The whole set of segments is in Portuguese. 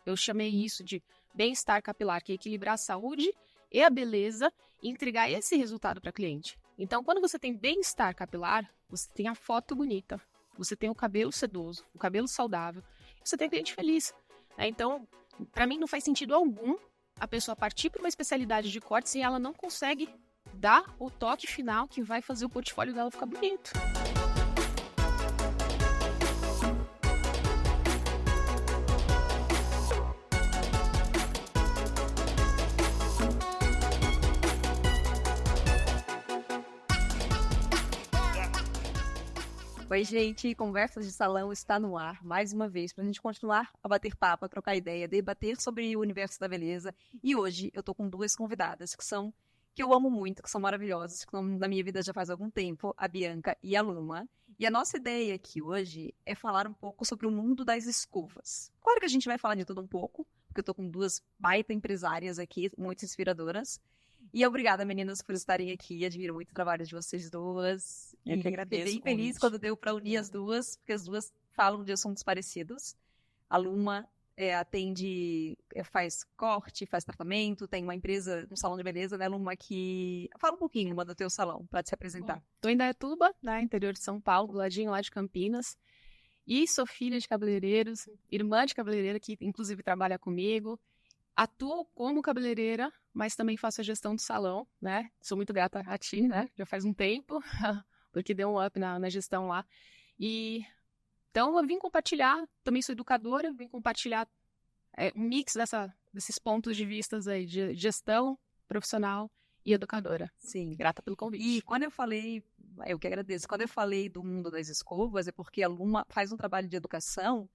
Eu chamei isso de bem-estar capilar, que é equilibrar a saúde e a beleza e entregar esse resultado para cliente. Então, quando você tem bem-estar capilar, você tem a foto bonita, você tem o cabelo sedoso, o cabelo saudável, você tem o cliente feliz. Então, para mim, não faz sentido algum a pessoa partir para uma especialidade de cortes e ela não consegue dar o toque final que vai fazer o portfólio dela ficar bonito. Oi, gente, Conversas de Salão está no ar, mais uma vez, para a gente continuar a bater papo, a trocar ideia, debater sobre o universo da beleza. E hoje eu tô com duas convidadas que eu amo muito, que são maravilhosas, que estão na minha vida já faz algum tempo, a Bianca e a Luma. E a nossa ideia aqui hoje é falar um pouco sobre o mundo das escovas. Claro que a gente vai falar de tudo um pouco, porque eu tô com duas baita empresárias aqui, muito inspiradoras. E obrigada, meninas, por estarem aqui. Admiro muito o trabalho de vocês duas. Eu que agradeço. Fiquei bem feliz quando deu para unir as duas, porque as duas falam de assuntos parecidos. A Luma faz corte, faz tratamento, tem uma empresa, um salão de beleza, né, Luma, que... Fala um pouquinho, Luma, do teu salão, para se apresentar. Estou em Indaiatuba, né, interior de São Paulo, do ladinho lá de Campinas. E sou filha de cabeleireiros, irmã de cabeleireira, que inclusive trabalha comigo. Atuo como cabeleireira, mas também faço a gestão do salão, né? Sou muito grata a ti, né? Já faz um tempo, porque deu um up na gestão lá. E então eu vim compartilhar, também sou educadora, vim compartilhar um mix desses pontos de vistas aí, de gestão profissional e educadora. Sim. Grata pelo convite. E quando eu falei, eu que agradeço, quando eu falei do mundo das escovas, é porque a Luma faz um trabalho de educação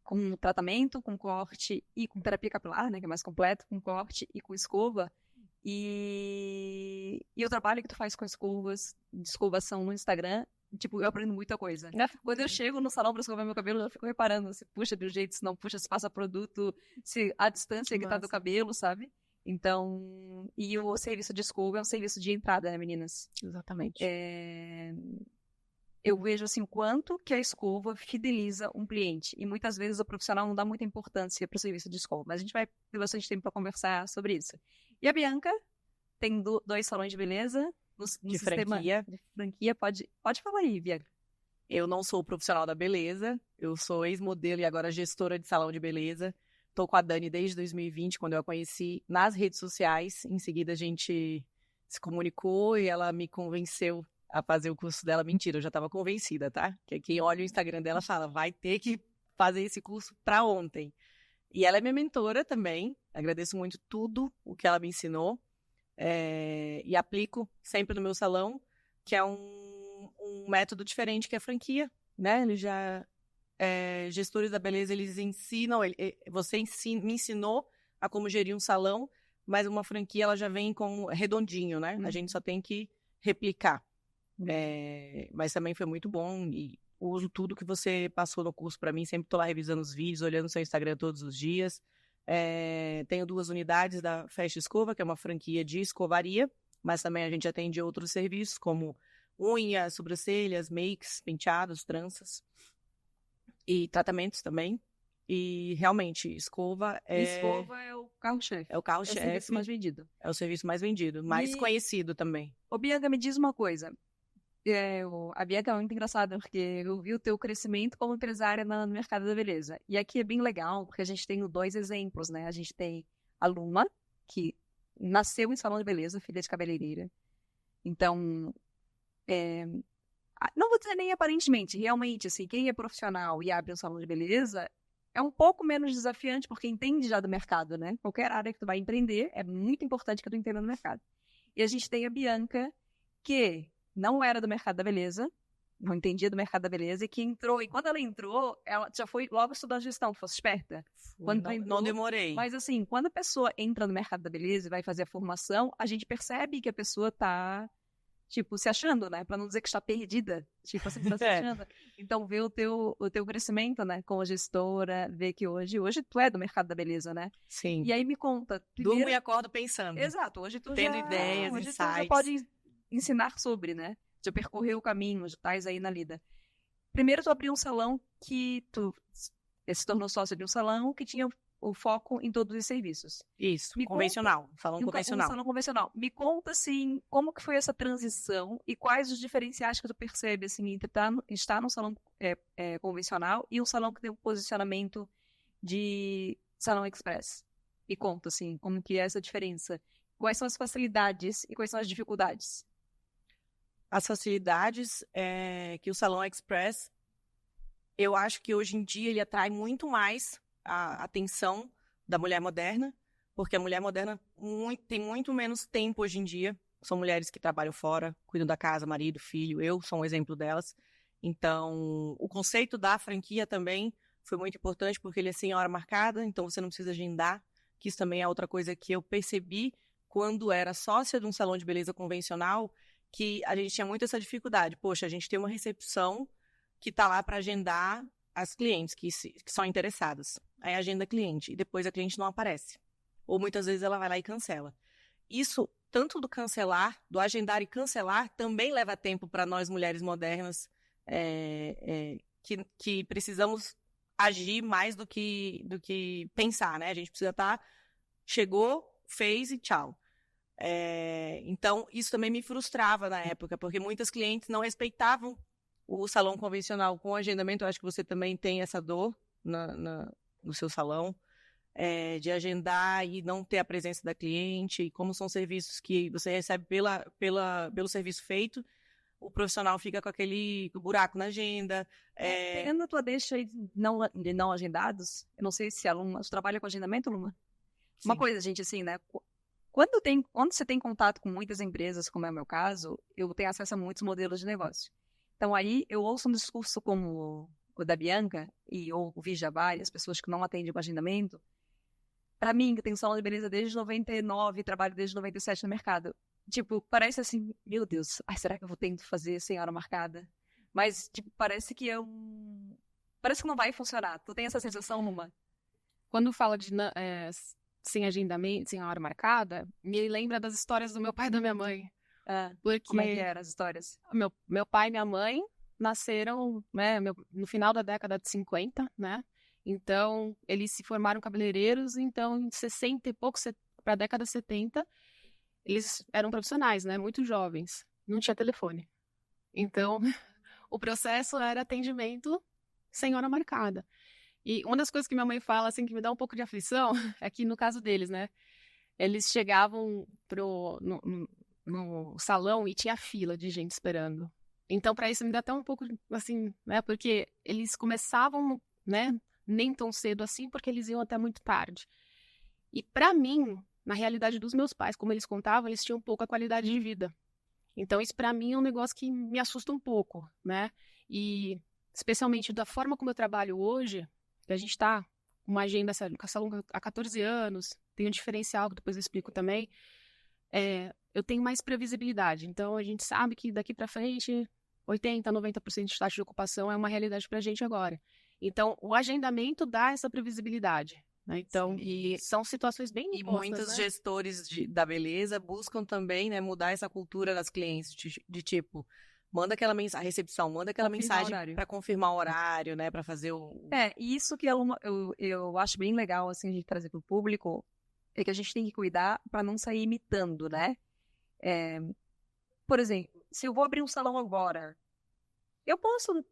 com tratamento, com corte e com terapia capilar, né, que é mais completo, com corte e com escova. E o trabalho que tu faz com escovas, de escovação no Instagram, tipo, eu aprendo muita coisa. Quando eu chego no salão para escovar meu cabelo, eu fico reparando se puxa de um jeito, se não puxa, se passa produto, se a distância que tá do cabelo, sabe? Então, e o serviço de escova é um serviço de entrada, né, meninas? Exatamente. Eu vejo assim o quanto que a escova fideliza um cliente. E muitas vezes o profissional não dá muita importância para o serviço de escova. Mas a gente vai ter bastante tempo para conversar sobre isso. E a Bianca tem dois salões de beleza no franquia. De franquia. Pode falar aí, Bianca. Eu não sou profissional da beleza. Eu sou ex-modelo e agora gestora de salão de beleza. Estou com a Dani desde 2020, quando eu a conheci nas redes sociais. Em seguida a gente se comunicou e ela me convenceu a fazer o curso dela. Mentira, eu já estava convencida, tá? Que quem olha o Instagram dela fala, vai ter que fazer esse curso para ontem. E ela é minha mentora também. Agradeço muito tudo o que ela me ensinou. E aplico sempre no meu salão, que é um método diferente que é a franquia, né? Ele já... gestores da beleza, eles ensinam... me ensinou a como gerir um salão, mas uma franquia, ela já vem com redondinho, né? A gente só tem que replicar. Mas também foi muito bom e uso tudo que você passou no curso para mim, sempre estou lá revisando os vídeos, olhando o seu Instagram todos os dias. Tenho 2 unidades da Festa Escova, que é uma franquia de escovaria, mas também a gente atende outros serviços como unhas, sobrancelhas, makes, penteados, tranças e tratamentos também. E realmente, escova é o carro-chefe. É o carro-chefe. É o serviço mais vendido. É o serviço mais vendido, mais conhecido também. Ô, Bianca, me diz uma coisa. A Bianca é muito engraçada, porque eu vi o teu crescimento como empresária no mercado da beleza. E aqui é bem legal, porque a gente tem 2 exemplos, né? A gente tem a Luma, que nasceu em salão de beleza, filha de cabeleireira. Então, não vou dizer nem aparentemente, realmente, assim, quem é profissional e abre um salão de beleza é um pouco menos desafiante, porque entende já do mercado, né? Qualquer área que tu vai empreender, é muito importante que tu entenda do mercado. E a gente tem a Bianca, que não era do mercado da beleza, não entendia do mercado da beleza, e que entrou. E quando ela entrou, ela já foi logo estudar gestão, fosse esperta. Não demorei. Mas assim, quando a pessoa entra no mercado da beleza e vai fazer a formação, a gente percebe que a pessoa tá, tipo, se achando, né? Pra não dizer que está perdida. Tipo, assim, tá se achando. Então, ver o teu crescimento, né? Como gestora, ver que hoje tu é do mercado da beleza, né? Sim. E aí me conta. Durmo e acordo pensando. Exato. Hoje tu tendo ideias, hoje insights. tu já pode ensinar sobre, né? Já percorreu o caminho, já estás aí na lida. Primeiro tu abriu um salão que tu se tornou sócia de um salão que tinha o foco em todos os serviços. Isso, Me convencional, salão Um convencional. salão convencional. Me conta, assim, como que foi essa transição e quais os diferenciais que tu percebe, assim, entre estar num salão convencional e um salão que tem um posicionamento de salão express. Me conta, assim, como que é essa diferença. Quais são as facilidades e quais são as dificuldades? As facilidades que o salão express, eu acho que hoje em dia ele atrai muito mais a atenção da mulher moderna, porque a mulher moderna tem muito menos tempo hoje em dia. São mulheres que trabalham fora, cuidam da casa, marido, filho. Eu sou um exemplo delas. Então, o conceito da franquia também foi muito importante, porque ele é sem hora marcada, então você não precisa agendar, que isso também é outra coisa que eu percebi quando era sócia de um salão de beleza convencional, que a gente tinha muito essa dificuldade. Poxa, a gente tem uma recepção que está lá para agendar as clientes que são interessadas. Aí agenda a cliente e depois a cliente não aparece. Ou muitas vezes ela vai lá e cancela. Isso, tanto do cancelar, do agendar e cancelar, também leva tempo para nós mulheres modernas que precisamos agir mais do que pensar, né? A gente precisa estar, chegou, fez e tchau. Então, isso também me frustrava na época, porque muitas clientes não respeitavam o salão convencional com agendamento. Eu acho que você também tem essa dor no seu salão, de agendar e não ter a presença da cliente. E como são serviços que você recebe pelo serviço feito, o profissional fica com aquele buraco na agenda. Pegando a tua deixa aí de não agendados, eu não sei se aluno trabalha com agendamento, Luma? Sim. Uma coisa, gente, assim, né? Quando você tem contato com muitas empresas, como é o meu caso, eu tenho acesso a muitos modelos de negócio. Então, aí, eu ouço um discurso como o da Bianca, ou o Vijabá, e as pessoas que não atendem com agendamento. Para mim, que tenho salão de beleza desde 99, trabalho desde 97 no mercado. Tipo, parece assim, meu Deus, será que eu vou tendo fazer sem hora marcada? Mas, tipo, parece que parece que não vai funcionar. Tu tem essa sensação, Luma? Quando fala de sem agendamento, sem hora marcada, me lembra das histórias do meu pai e da minha mãe. Porque como é que eram as histórias? Meu pai e minha mãe nasceram, né, no final da década de 50, né? Então, eles se formaram cabeleireiros, então, em 60 e pouco, para a década de 70, eles eram profissionais, né? Muito jovens. Não tinha telefone. Então, o processo era atendimento sem hora marcada. E uma das coisas que minha mãe fala, assim, que me dá um pouco de aflição, é que no caso deles, né? Eles chegavam no salão e tinha fila de gente esperando. Então, para isso, me dá até um pouco, assim, né? Porque eles começavam, né? Nem tão cedo assim, porque eles iam até muito tarde. E para mim, na realidade dos meus pais, como eles contavam, eles tinham pouca qualidade de vida. Então, isso para mim é um negócio que me assusta um pouco, né? E, especialmente da forma como eu trabalho hoje, que a gente está com uma agenda com a salão há 14 anos, tem um diferencial que depois eu explico também, eu tenho mais previsibilidade. Então, a gente sabe que daqui para frente, 80%, 90% de taxa de ocupação é uma realidade para a gente agora. Então, o agendamento dá essa previsibilidade. Né? Então, e são situações bem impostas, muitos né? gestores da beleza buscam também, né, mudar essa cultura das clientes, de tipo, manda aquela mensagem, a recepção, manda aquela mensagem para confirmar o horário, né, para fazer o... E isso que eu acho bem legal, assim, a gente trazer para o público, é que a gente tem que cuidar para não sair imitando, né? Por exemplo, se eu vou abrir um salão agora, eu posso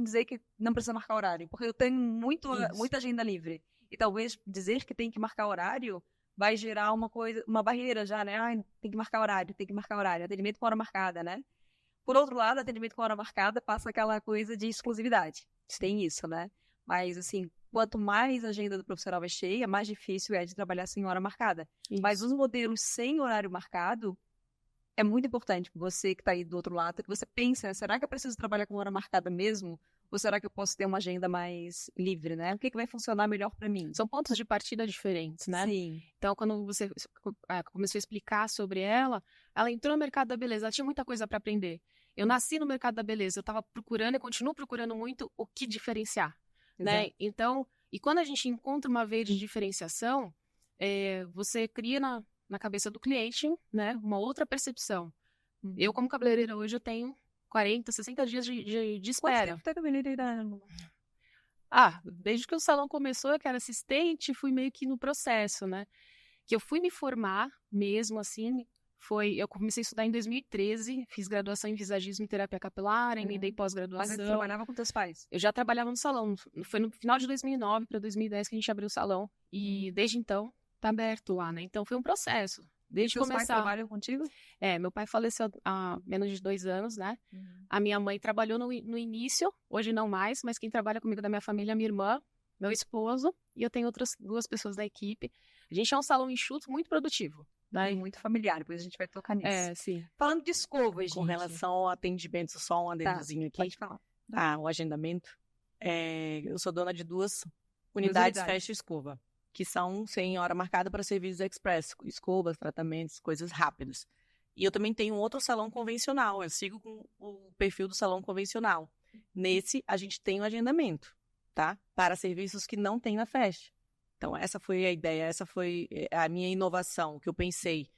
dizer que não precisa marcar horário, porque eu tenho muita agenda livre. E talvez dizer que tem que marcar horário vai gerar uma barreira já, né? Tem que marcar horário. Atendimento com hora marcada, né? Por outro lado, atendimento com hora marcada passa aquela coisa de exclusividade. Tem isso, né? Mas, assim, quanto mais a agenda do profissional é cheia, mais difícil é de trabalhar sem hora marcada. Isso. Mas os modelos sem horário marcado, é muito importante que você que está aí do outro lado, que você pense, né? Será que eu preciso trabalhar com hora marcada mesmo? Ou será que eu posso ter uma agenda mais livre, né? O que vai funcionar melhor para mim? São pontos de partida diferentes, né? Sim. Então, quando você começou a explicar sobre ela entrou no mercado da beleza, ela tinha muita coisa para aprender. Eu nasci no mercado da beleza, eu estava procurando e continuo procurando muito o que diferenciar, né? Então, e quando a gente encontra uma veia de diferenciação, você cria na cabeça do cliente, né, uma outra percepção. Eu, como cabeleireira hoje, eu tenho 40, 60 dias de espera. Quanto tempo tem cabeleireira? Desde que o salão começou, eu era assistente, fui meio que no processo, né? Que eu fui me formar mesmo, assim, eu comecei a estudar em 2013, fiz graduação em visagismo e terapia capilar, emendei Mas você pós-graduação. trabalhava com teus pais? Eu já trabalhava no salão, foi no final de 2009 para 2010 que a gente abriu o salão, e desde então tá aberto lá, né? Então foi um processo. Desde Teus pais começar. trabalham contigo? Meu pai faleceu há menos de 2 anos, né? A minha mãe trabalhou no início, hoje não mais, mas quem trabalha comigo da minha família é minha irmã, meu esposo, e eu tenho outras 2 pessoas da equipe. A gente é um salão enxuto, muito produtivo. Né? E muito familiar, depois a gente vai tocar nisso. Sim. Falando de escova, gente. Com relação ao atendimento, só um adendozinho aqui. Pode falar. O agendamento. Eu sou dona de 2 unidades Fecha Escova, que são sem hora marcada para serviços express, escovas, tratamentos, coisas rápidas. E eu também tenho um outro salão convencional, eu sigo com o perfil do salão convencional. Nesse, a gente tem um agendamento, tá? Para serviços que não tem na Fecha. Então, essa foi a ideia, essa foi a minha inovação, que eu pensei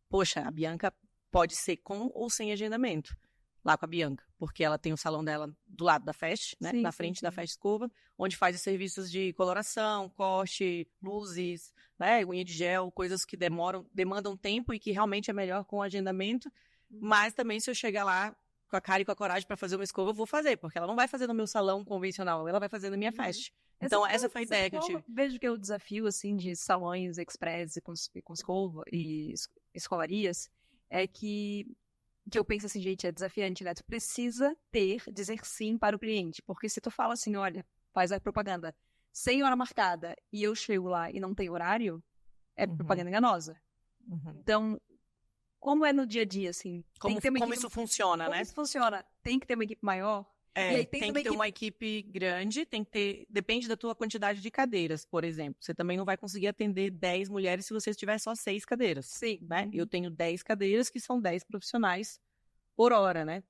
poxa, a Bianca pode ser com ou sem agendamento, lá com a Bianca, porque ela tem o salão dela do lado da Fecha, né? Na frente da Fecha Escova, onde faz os serviços de coloração, corte, luzes, né? Unha de gel, coisas que demandam tempo e que realmente é melhor com o agendamento, mas também se eu chegar lá com a cara e com a coragem para fazer uma escova, eu vou fazer, porque ela não vai fazer no meu salão convencional, ela vai fazer na minha Fecha. Então, essa foi a ideia que eu tive. Vejo que o desafio, assim, de salões express com escova e escovarias é que eu penso assim, gente, é desafiante, né? Tu precisa dizer sim para o cliente, porque se tu fala assim, olha, faz a propaganda sem hora marcada e eu chego lá e não tem horário, é propaganda enganosa. Então, como é no dia a dia, assim? Como isso funciona, né? Como isso funciona? Tem que ter uma equipe maior? E aí tem que ter uma equipe grande, depende da tua quantidade de cadeiras, por exemplo. Você também não vai conseguir atender 10 mulheres se você tiver só 6 cadeiras. Sim. Né? Eu tenho 10 cadeiras, que são 10 profissionais por hora, né?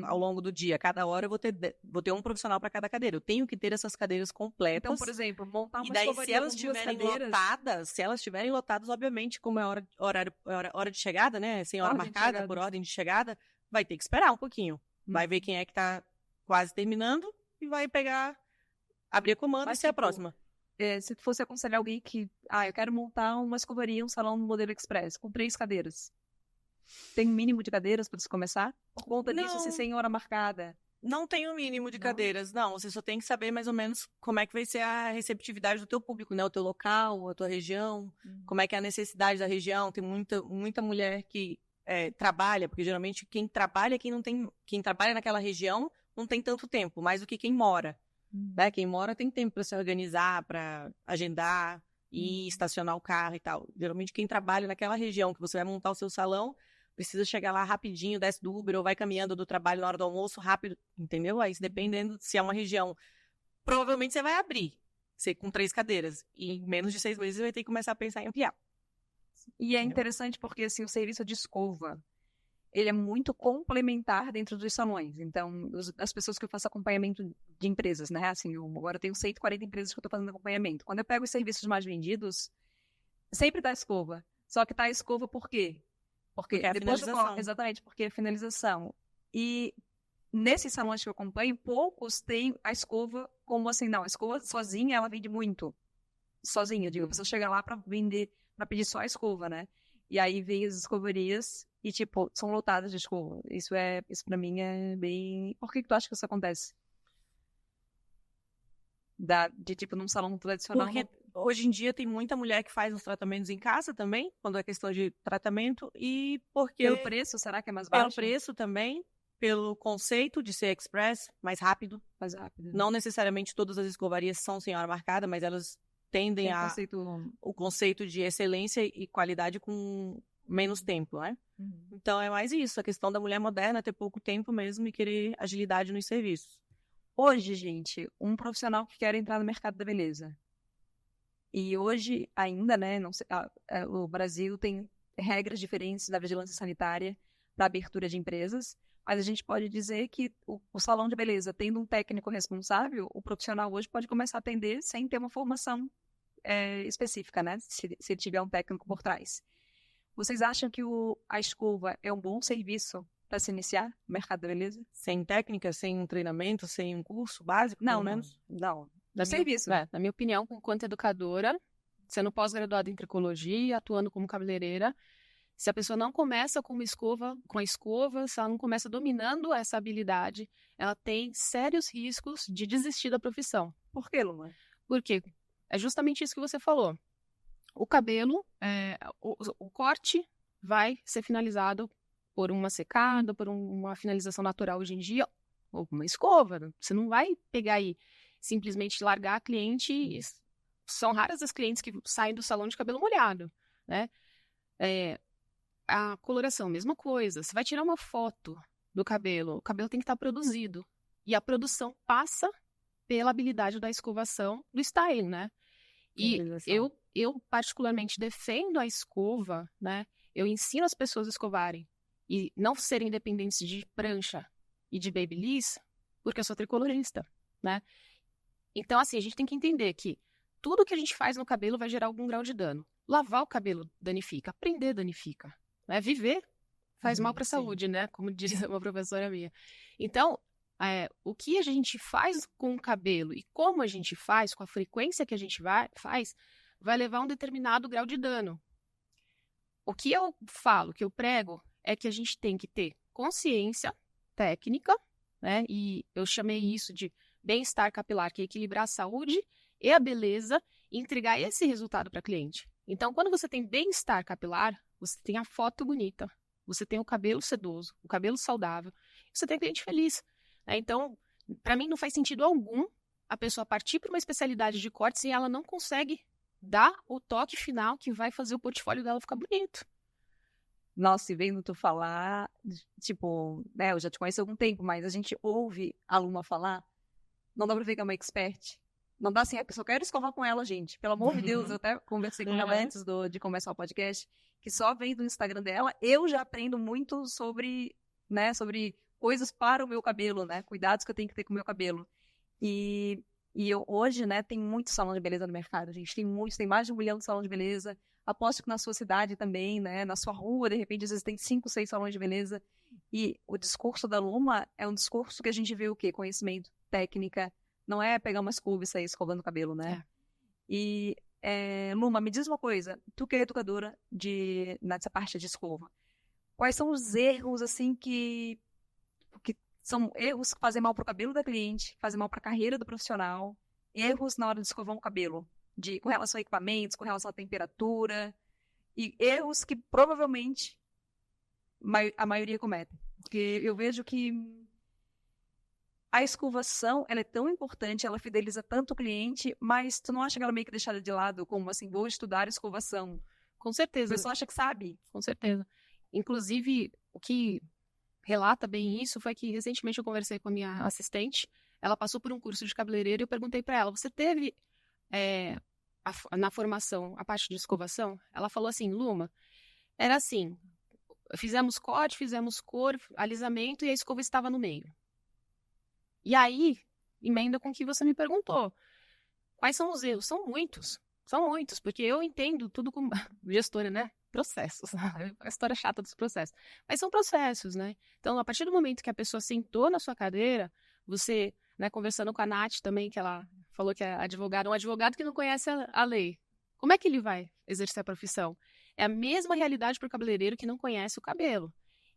Ao longo do dia. Cada hora eu vou ter um profissional para cada cadeira. Eu tenho que ter essas cadeiras completas. Então, por exemplo, montar uma e daí, escovaria se elas com 2 estiverem cadeiras... lotadas, obviamente, como é hora de chegada, né? Sem hora marcada, por ordem de chegada, vai ter que esperar um pouquinho. Vai ver quem é que tá quase terminando e vai abrir a comanda e ser a próxima. Se tu fosse aconselhar alguém que, eu quero montar uma escovaria, um salão no modelo express, com 3 cadeiras. Tem um mínimo de cadeiras para você começar? Por conta disso, você sem hora marcada? Não tem um mínimo de cadeiras, não. Você só tem que saber mais ou menos como é que vai ser a receptividade do teu público, né? O teu local, a tua região, como é que é a necessidade da região. Tem muita mulher que trabalha, porque geralmente quem trabalha naquela região não tem tanto tempo, mais do que quem mora. Né? Quem mora tem tempo para se organizar, para agendar e estacionar o carro e tal. Geralmente quem trabalha naquela região que você vai montar o seu salão, precisa chegar lá rapidinho, desce do Uber ou vai caminhando do trabalho na hora do almoço rápido, entendeu? Aí, dependendo se é uma região, provavelmente você vai abrir, com 3 cadeiras. E em menos de 6 meses você vai ter que começar a pensar em ampliar. E é interessante porque, assim, o serviço de escova, ele é muito complementar dentro dos salões. Então, as pessoas que eu faço acompanhamento de empresas, né? Assim, agora eu tenho 140 empresas que eu estou fazendo acompanhamento. Quando eu pego os serviços mais vendidos, sempre tá escova. Só que tá escova por quê? Porque é a finalização. Exatamente, porque é a finalização. E nesses salões que eu acompanho, poucos têm a escova como assim, não, a escova sozinha, ela vende muito. Sozinha, digo, a pessoa chega lá para vender, para pedir só a escova, né? E aí vem as escovarias e, tipo, são lotadas de escova. Isso pra mim é bem... Por que tu acha que isso acontece? Tipo, num salão tradicional... Porque hoje em dia tem muita mulher que faz os tratamentos em casa também, quando é questão de tratamento, e porque... Pelo preço, será que é mais baixo? Pelo preço também, pelo conceito de ser express, mais rápido. Mais rápido. Não necessariamente todas as escovarias são sem hora marcada, mas elas tendem o conceito de excelência e qualidade com menos tempo, né? Então é mais isso, a questão da mulher moderna ter pouco tempo mesmo e querer agilidade nos serviços. Hoje, gente, um profissional que quer entrar no mercado da beleza. E hoje ainda, né, não sei, o Brasil tem regras diferentes da vigilância sanitária para abertura de empresas, mas a gente pode dizer que o salão de beleza, tendo um técnico responsável, o profissional hoje pode começar a atender sem ter uma formação específica, né, se ele tiver um técnico por trás. Vocês acham que a escova é um bom serviço para se iniciar no mercado da beleza? Sem técnica, sem um treinamento, sem um curso básico, Não, pelo menos? não. Na Serviço. na minha opinião, enquanto educadora, sendo pós-graduada em tricologia, atuando como cabeleireira, se a pessoa não começa com a escova, se ela não começa dominando essa habilidade, ela tem sérios riscos de desistir da profissão. Por que, Luma? Porque é justamente isso que você falou. O cabelo, o corte vai ser finalizado por uma secada, por uma finalização natural hoje em dia, ou uma escova. Você não vai pegar e simplesmente largar a cliente. São raras as clientes que saem do salão de cabelo molhado, né? A coloração, mesma coisa. Você vai tirar uma foto do cabelo, o cabelo tem que estar produzido. E a produção passa pela habilidade da escovação, do styling, né? E eu particularmente defendo a escova, né? Eu ensino as pessoas a escovarem e não serem dependentes de prancha e de babyliss, porque eu sou tricolorista, né? Então, assim, a gente tem que entender que tudo que a gente faz no cabelo vai gerar algum grau de dano. Lavar o cabelo danifica, aprender danifica, né? Viver faz mal para a saúde, né? Como diz uma professora minha. Então, o que a gente faz com o cabelo e como a gente faz, com a frequência que a gente faz, vai levar a um determinado grau de dano. O que eu falo, que eu prego, é que a gente tem que ter consciência técnica, né? E eu chamei isso de bem-estar capilar, que é equilibrar a saúde e a beleza e entregar esse resultado para a cliente. Então, quando você tem bem-estar capilar, você tem a foto bonita, você tem o cabelo sedoso, o cabelo saudável, você tem a cliente feliz. Então, para mim, não faz sentido algum a pessoa partir para uma especialidade de cortes e ela não consegue dar o toque final que vai fazer o portfólio dela ficar bonito. Nossa, e vendo tu falar, tipo, né, eu já te conheço há algum tempo, mas a gente ouve a Luma falar, não dá pra ver que é uma expert. Não dá assim, a pessoa quer escovar com ela, gente. Pelo amor de Deus, eu até conversei com ela antes de começar o podcast, que só vendo o Instagram dela, eu já aprendo muito sobre, né, sobre coisas para o meu cabelo, né, cuidados que eu tenho que ter com o meu cabelo. E eu, hoje, né, tem muito salão de beleza no mercado, gente. Tem mais de 1 milhão de salão de beleza. Aposto que na sua cidade também, né, na sua rua, de repente, às vezes tem 5, 6 salões de beleza. E o discurso da Luma é um discurso que a gente vê o quê? Conhecimento, técnica. Não é pegar uma escova e sair escovando o cabelo, né? E, Luma, me diz uma coisa. Tu que é educadora nessa parte de escova. Quais são os erros, assim, que são erros que fazem mal pro cabelo da cliente, fazem mal pra carreira do profissional, erros na hora de escovar um cabelo, com relação a equipamentos, com relação à temperatura, e erros que provavelmente a maioria comete. Porque eu vejo que a escovação, ela é tão importante, ela fideliza tanto o cliente, mas tu não acha que ela é meio que deixada de lado, como assim, vou estudar escovação? Com certeza. A pessoa acha que sabe. Com certeza. Inclusive, o que relata bem isso foi que recentemente eu conversei com a minha assistente, ela passou por um curso de cabeleireiro e eu perguntei para ela, você teve na formação a parte de escovação? Ela falou assim, Luma, era assim, fizemos corte, fizemos cor, alisamento e a escova estava no meio. E aí, emenda com o que você me perguntou. Quais são os erros? São muitos, porque eu entendo tudo como gestora, né? Processos, a história chata dos processos. Mas são processos, né? Então, a partir do momento que a pessoa sentou na sua cadeira, você, né, conversando com a Nath também, que ela falou que é advogado, um advogado que não conhece a lei, como é que ele vai exercer a profissão? É a mesma realidade para o cabeleireiro que não conhece o cabelo.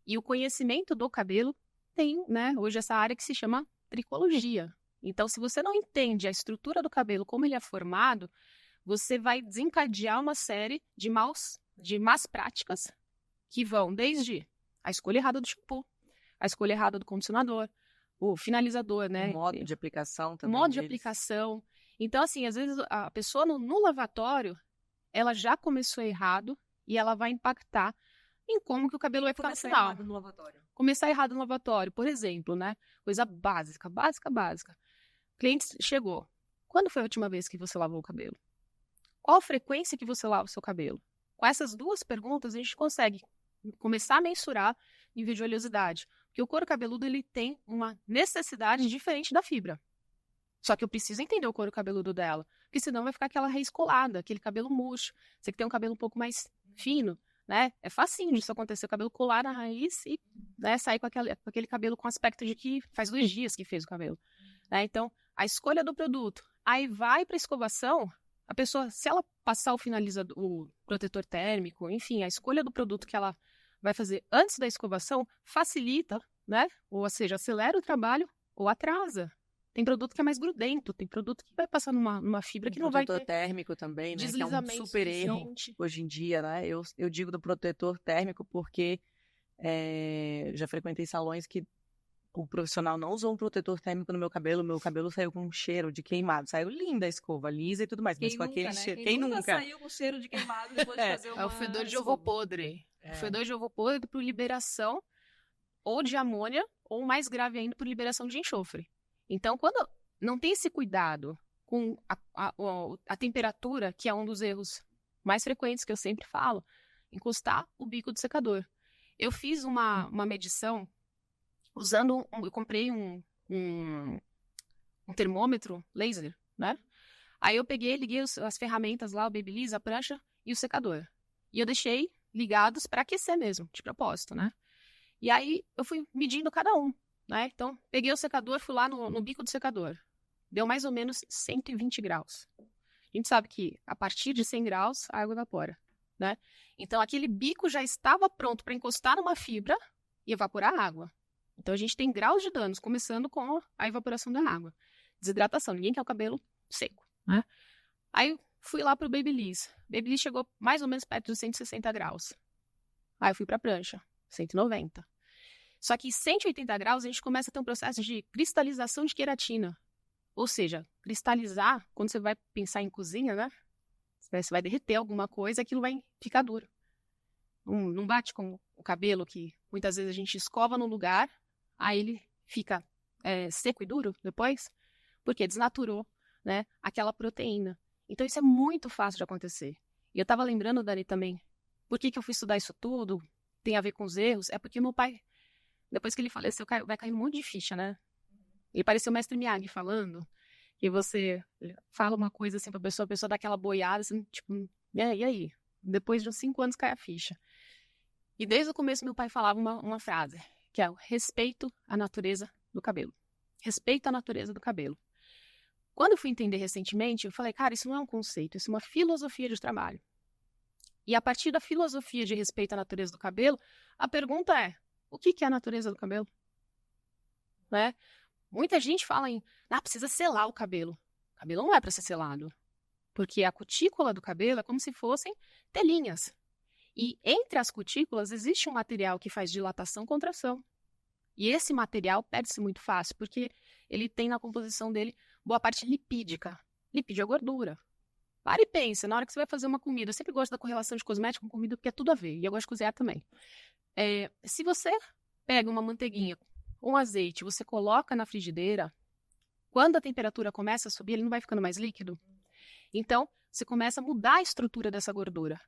E o conhecimento do cabelo tem, né, hoje essa área que se chama tricologia. Então, se você não entende a estrutura do cabelo, como ele é formado, você vai desencadear uma série de más práticas que vão desde a escolha errada do shampoo, a escolha errada do condicionador, o finalizador, né? O modo de aplicação também. Modo de aplicação. Então, assim, às vezes a pessoa no lavatório, ela já começou errado e ela vai impactar em como que o cabelo vai ficar no final. Errado no lavatório. Começar errado no lavatório, por exemplo, né? Coisa básica. Cliente chegou. Quando foi a última vez que você lavou o cabelo? Qual a frequência que você lava o seu cabelo? Com essas duas perguntas, a gente consegue começar a mensurar nível de oleosidade. Porque o couro cabeludo, ele tem uma necessidade diferente da fibra. Só que eu preciso entender o couro cabeludo dela. Porque senão vai ficar aquela raiz colada, aquele cabelo murcho. Você que tem um cabelo um pouco mais fino, né? É facinho disso acontecer, o cabelo colar na raiz e, né, sair com aquele cabelo com aspecto de que faz 2 dias que fez o cabelo. Né? Então, a escolha do produto. Aí vai para escovação, a pessoa, se ela passar o protetor térmico, enfim, a escolha do produto que ela vai fazer antes da escovação facilita, né? Ou seja, acelera o trabalho ou atrasa. Tem produto que é mais grudento, tem produto que vai passar numa fibra que não vai ter protetor térmico também, né? Que é um deslizamento super erro suficiente. hoje em dia, né? Eu digo do protetor térmico porque já frequentei salões que o profissional não usou um protetor térmico no meu cabelo saiu com um cheiro de queimado. Saiu linda a escova, lisa e tudo mais, mas com aquele cheiro. Quem nunca saiu com cheiro de queimado depois de fazer uma É o fedor de ovo podre. O fedor de ovo podre por liberação ou de amônia, ou mais grave ainda, por liberação de enxofre. Então, quando não tem esse cuidado com a temperatura, que é um dos erros mais frequentes que eu sempre falo, encostar o bico do secador. Eu fiz uma medição usando, eu comprei um termômetro laser, né? Aí eu peguei, liguei as ferramentas lá, o Babyliss, a prancha e o secador. E eu deixei ligados para aquecer mesmo, de propósito, né? E aí eu fui medindo cada um, né? Então, peguei o secador, fui lá no bico do secador. Deu mais ou menos 120 graus. A gente sabe que a partir de 100 graus, a água evapora, né? Então, aquele bico já estava pronto para encostar numa fibra e evaporar a água. Então, a gente tem graus de danos, começando com a evaporação da água. Desidratação, ninguém quer o cabelo seco, né? Aí, fui lá pro Babyliss. Babyliss chegou mais ou menos perto dos 160 graus. Aí, eu fui pra prancha, 190. Só que em 180 graus, a gente começa a ter um processo de cristalização de queratina. Ou seja, cristalizar, quando você vai pensar em cozinha, né? Você vai derreter alguma coisa, aquilo vai ficar duro. Não bate com o cabelo, que muitas vezes a gente escova no lugar, aí ele fica seco e duro depois, porque desnaturou, né, aquela proteína. Então isso é muito fácil de acontecer. E eu estava lembrando, Dani, também, por que eu fui estudar isso tudo, tem a ver com os erros, é porque meu pai, depois que ele faleceu, vai cair um monte de ficha, né? Ele pareceu o mestre Miyagi falando, que você fala uma coisa assim pra pessoa, a pessoa dá aquela boiada, assim, tipo, e aí? Depois de uns 5 anos cai a ficha. E desde o começo meu pai falava uma frase, que é o respeito à natureza do cabelo. Respeito à natureza do cabelo. Quando eu fui entender recentemente, eu falei, cara, isso não é um conceito, isso é uma filosofia de trabalho. E a partir da filosofia de respeito à natureza do cabelo, a pergunta é, o que é a natureza do cabelo? Né? Muita gente fala precisa selar o cabelo. O cabelo não é para ser selado, porque a cutícula do cabelo é como se fossem telinhas. E entre as cutículas existe um material que faz dilatação e contração. E esse material perde-se muito fácil, porque ele tem na composição dele boa parte lipídica. Lipídio é gordura. Para e pensa, na hora que você vai fazer uma comida, eu sempre gosto da correlação de cosmético com comida, porque é tudo a ver, e eu gosto de cozinhar também. Se você pega uma manteiguinha, um azeite, você coloca na frigideira, quando a temperatura começa a subir, ele não vai ficando mais líquido. Então, você começa a mudar a estrutura dessa gordura.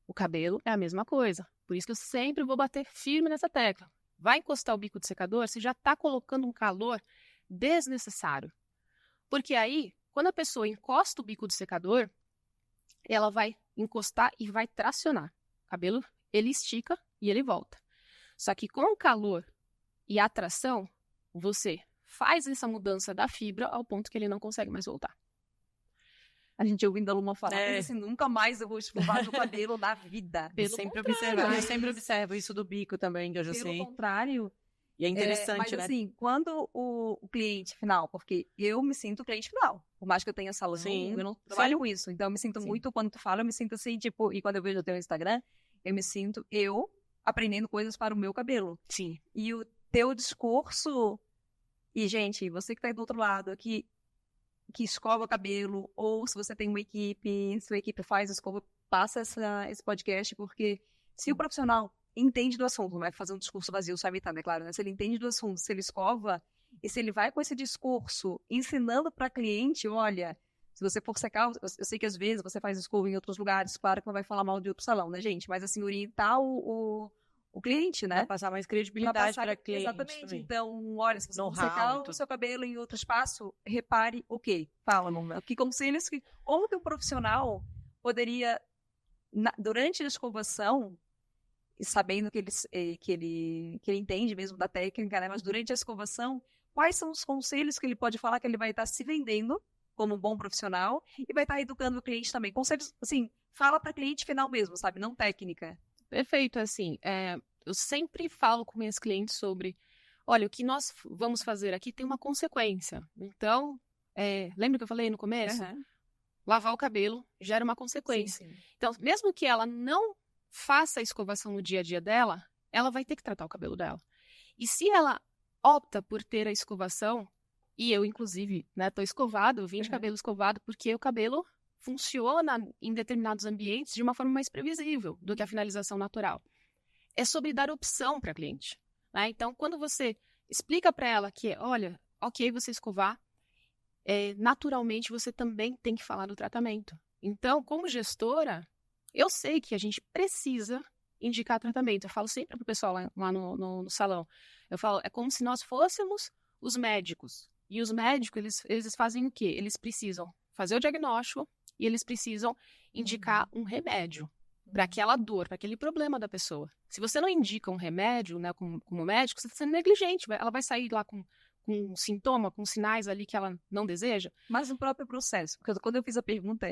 O cabelo é a mesma coisa. Por isso que eu sempre vou bater firme nessa tecla. Vai encostar o bico do secador, você já está colocando um calor desnecessário. Porque aí, quando a pessoa encosta o bico do secador, ela vai encostar e vai tracionar. O cabelo, ele estica e ele volta. Só que com o calor e a tração, você faz essa mudança da fibra ao ponto que ele não consegue mais voltar. A gente ouvindo a Luma falar, mas assim, nunca mais eu vou escovar meu cabelo na vida. Eu sempre observo isso do bico também, que eu já sei. Pelo contrário. E é interessante, mas, né? assim, quando o cliente final, porque eu me sinto cliente final, por mais que eu tenha salão, eu não trabalho com isso. Então, eu me sinto muito, quando tu fala, eu me sinto assim, tipo, e quando eu vejo o teu Instagram, eu me sinto aprendendo coisas para o meu cabelo. Sim. E o teu discurso, e gente, você que tá aí do outro lado, que escova o cabelo, ou se você tem uma equipe, sua equipe faz escova, passa esse podcast, porque se o profissional entende do assunto, não vai fazer um discurso vazio só imitando, é claro, né? Se ele entende do assunto, se ele escova, e se ele vai com esse discurso ensinando para cliente, olha, se você for secar, eu sei que às vezes você faz escova em outros lugares, claro que não vai falar mal de outro salão, né, gente? Mas assim, orientar o cliente, né? Pra passar mais credibilidade para cliente. Exatamente. Também. Então, olha, se você for secar o seu cabelo em outro espaço, repare o quê? Fala, mamãe. Que conselhos como que um profissional poderia, durante a escovação, e sabendo que ele entende mesmo da técnica, né? Mas durante a escovação, quais são os conselhos que ele pode falar que ele vai estar se vendendo como um bom profissional e vai estar educando o cliente também? Conselhos, assim, fala para cliente final mesmo, sabe? Não técnica. Perfeito, assim, eu sempre falo com minhas clientes sobre, olha, o que nós vamos fazer aqui tem uma consequência. Então, lembra que eu falei no começo? Uhum. Lavar o cabelo gera uma consequência. Sim, sim. Então, mesmo que ela não faça a escovação no dia a dia dela, ela vai ter que tratar o cabelo dela. E se ela opta por ter a escovação, e eu, inclusive, né, tô escovado, eu vim de cabelo escovado, porque o cabelo funciona em determinados ambientes de uma forma mais previsível do que a finalização natural. É sobre dar opção para a cliente, né? Então, quando você explica para ela que, olha, ok você escovar, naturalmente você também tem que falar do tratamento. Então, como gestora, eu sei que a gente precisa indicar tratamento. Eu falo sempre para o pessoal lá no salão. Eu falo, é como se nós fôssemos os médicos. E os médicos, eles fazem o quê? Eles precisam fazer o diagnóstico e eles precisam indicar um remédio para aquela dor, para aquele problema da pessoa. Se você não indica um remédio, né, como médico, você está sendo negligente. Ela vai sair lá com um sintoma, com sinais ali que ela não deseja. Mas no próprio processo, porque quando eu fiz a pergunta,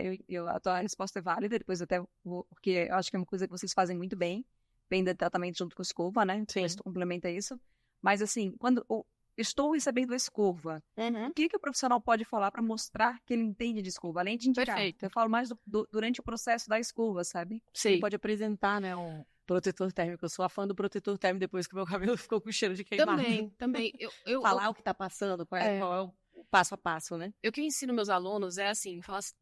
a tua resposta é válida, depois eu até vou, porque eu acho que é uma coisa que vocês fazem muito bem, vem do tratamento junto com a escova, né? Sim. Depois tu complementa isso. Mas assim, quando eu estou recebendo a escova, o que o profissional pode falar para mostrar que ele entende de escova, além de indicar? Perfeito. Eu falo mais durante o processo da escova, sabe? Sim. Ele pode apresentar, né, um protetor térmico. Eu sou a fã do protetor térmico depois que meu cabelo ficou com cheiro de queimado. Também. Falar o que tá passando, qual é o passo a passo, né? O que eu ensino meus alunos é assim, falar assim,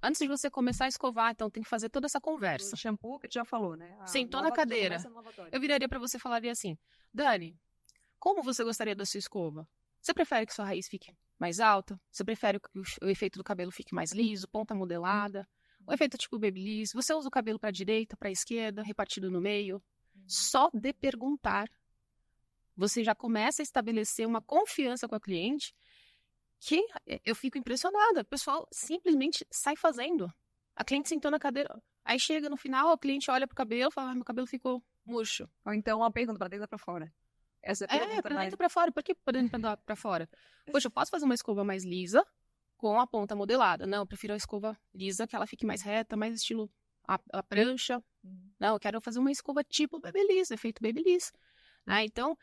antes de você começar a escovar, então tem que fazer toda essa conversa. O shampoo que tu já falou, né? Sentou na cadeira. Eu viraria para você e falaria assim, Dani, como você gostaria da sua escova? Você prefere que sua raiz fique mais alta? Você prefere que o efeito do cabelo fique mais liso, ponta modelada? O efeito tipo babyliss? Você usa o cabelo para a direita, para a esquerda, repartido no meio? Só de perguntar, você já começa a estabelecer uma confiança com a cliente que eu fico impressionada. O pessoal simplesmente sai fazendo. A cliente sentou na cadeira, aí chega no final, o cliente olha pro cabelo e fala, meu cabelo ficou murcho. Ou então uma pergunta para dentro ou para fora. Essa pergunta Pra dentro e pra fora. Por que pra dentro e pra fora? Poxa, eu posso fazer uma escova mais lisa com a ponta modelada. Não, eu prefiro a escova lisa, que ela fique mais reta, mais estilo a prancha. Não, eu quero fazer uma escova tipo babyliss, efeito babyliss. Então,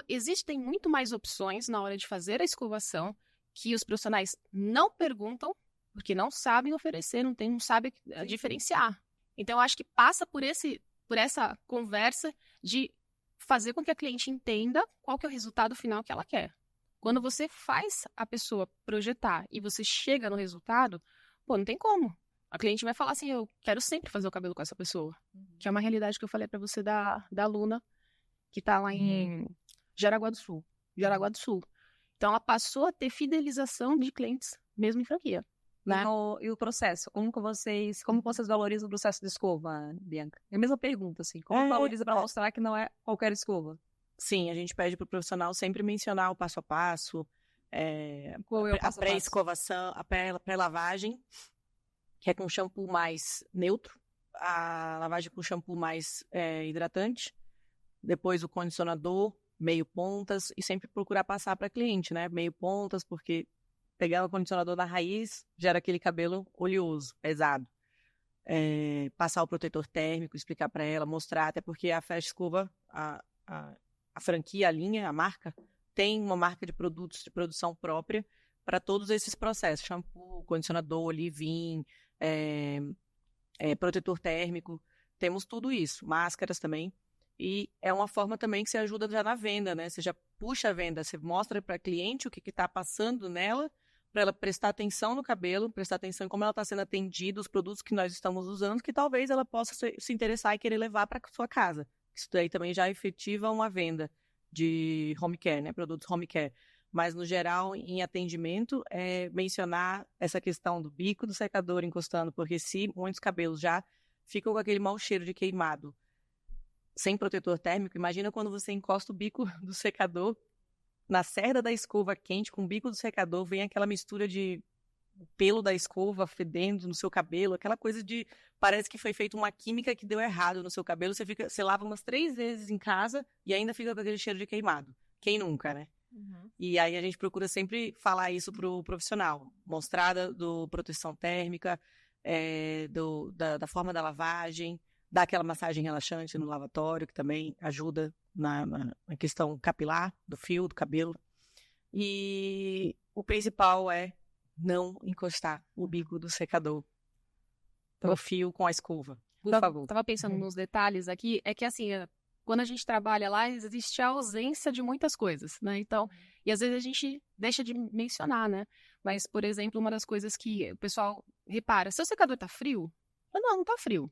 existem muito mais opções na hora de fazer a escovação que os profissionais não perguntam, porque não sabem oferecer, não sabem diferenciar. Então, eu acho que passa por essa conversa de fazer com que a cliente entenda qual que é o resultado final que ela quer. Quando você faz a pessoa projetar e você chega no resultado, não tem como. A cliente vai falar assim, eu quero sempre fazer o cabelo com essa pessoa. Que é uma realidade que eu falei para você da aluna que tá lá em Jaraguá do Sul. Então, ela passou a ter fidelização de clientes, mesmo em franquia. Né? E o processo? Como vocês valorizam o processo de escova, Bianca? É a mesma pergunta, assim. Como valoriza para mostrar que não é qualquer escova? Sim, a gente pede para o profissional sempre mencionar o passo a passo, Qual é o passo a passo? pré-escovação, a pré-lavagem, que é com shampoo mais neutro, a lavagem com shampoo mais hidratante, depois o condicionador, meio pontas, e sempre procurar passar para cliente, né? Meio pontas, porque pegar o condicionador na raiz gera aquele cabelo oleoso, pesado. Passar o protetor térmico, explicar para ela, mostrar, até porque a Fast Escova, a franquia, a linha, a marca, tem uma marca de produtos de produção própria para todos esses processos. Shampoo, condicionador, leave-in, protetor térmico, temos tudo isso. Máscaras também. E é uma forma também que você ajuda já na venda, né? Você já puxa a venda, você mostra para a cliente o que está passando nela, para ela prestar atenção no cabelo, prestar atenção em como ela está sendo atendida, os produtos que nós estamos usando, que talvez ela possa se interessar e querer levar para sua casa. Isso daí também já efetiva uma venda de home care, né? Produtos home care. Mas, no geral, em atendimento, mencionar essa questão do bico do secador encostando, porque se muitos cabelos já ficam com aquele mau cheiro de queimado, sem protetor térmico, imagina quando você encosta o bico do secador na cerda da escova quente, com o bico do secador, vem aquela mistura de o pelo da escova fedendo no seu cabelo, aquela coisa de, parece que foi feita uma química que deu errado no seu cabelo, você lava umas 3 vezes em casa e ainda fica com aquele cheiro de queimado. Quem nunca, né? E aí a gente procura sempre falar isso pro profissional, mostrar do proteção térmica, da forma da lavagem, dar aquela massagem relaxante no lavatório, que também ajuda na questão capilar, do fio, do cabelo. E o principal é não encostar o bico do secador no fio com a escova, por favor. Tava pensando nos detalhes aqui, é que assim, quando a gente trabalha lá, existe a ausência de muitas coisas, né? Então, e às vezes a gente deixa de mencionar, né? Mas, por exemplo, uma das coisas que o pessoal repara, seu secador tá frio? Não tá frio.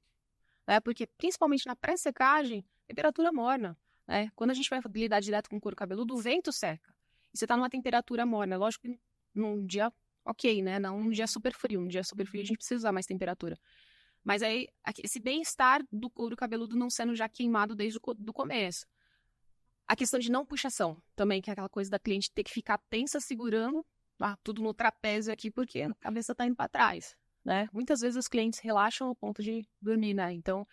Né? Porque, principalmente na pré-secagem, temperatura morna, né? Quando a gente vai lidar direto com o couro cabeludo, o vento seca. E você tá numa temperatura morna. Lógico que num dia ok, né? Não um dia super frio. Um dia super frio a gente precisa usar mais temperatura. Mas aí, esse bem-estar do couro cabeludo não sendo já queimado desde o começo. A questão de não puxação também, que é aquela coisa da cliente ter que ficar tensa segurando tudo no trapézio aqui, porque a cabeça tá indo para trás, né? Muitas vezes os clientes relaxam ao ponto de dormir, né? Então,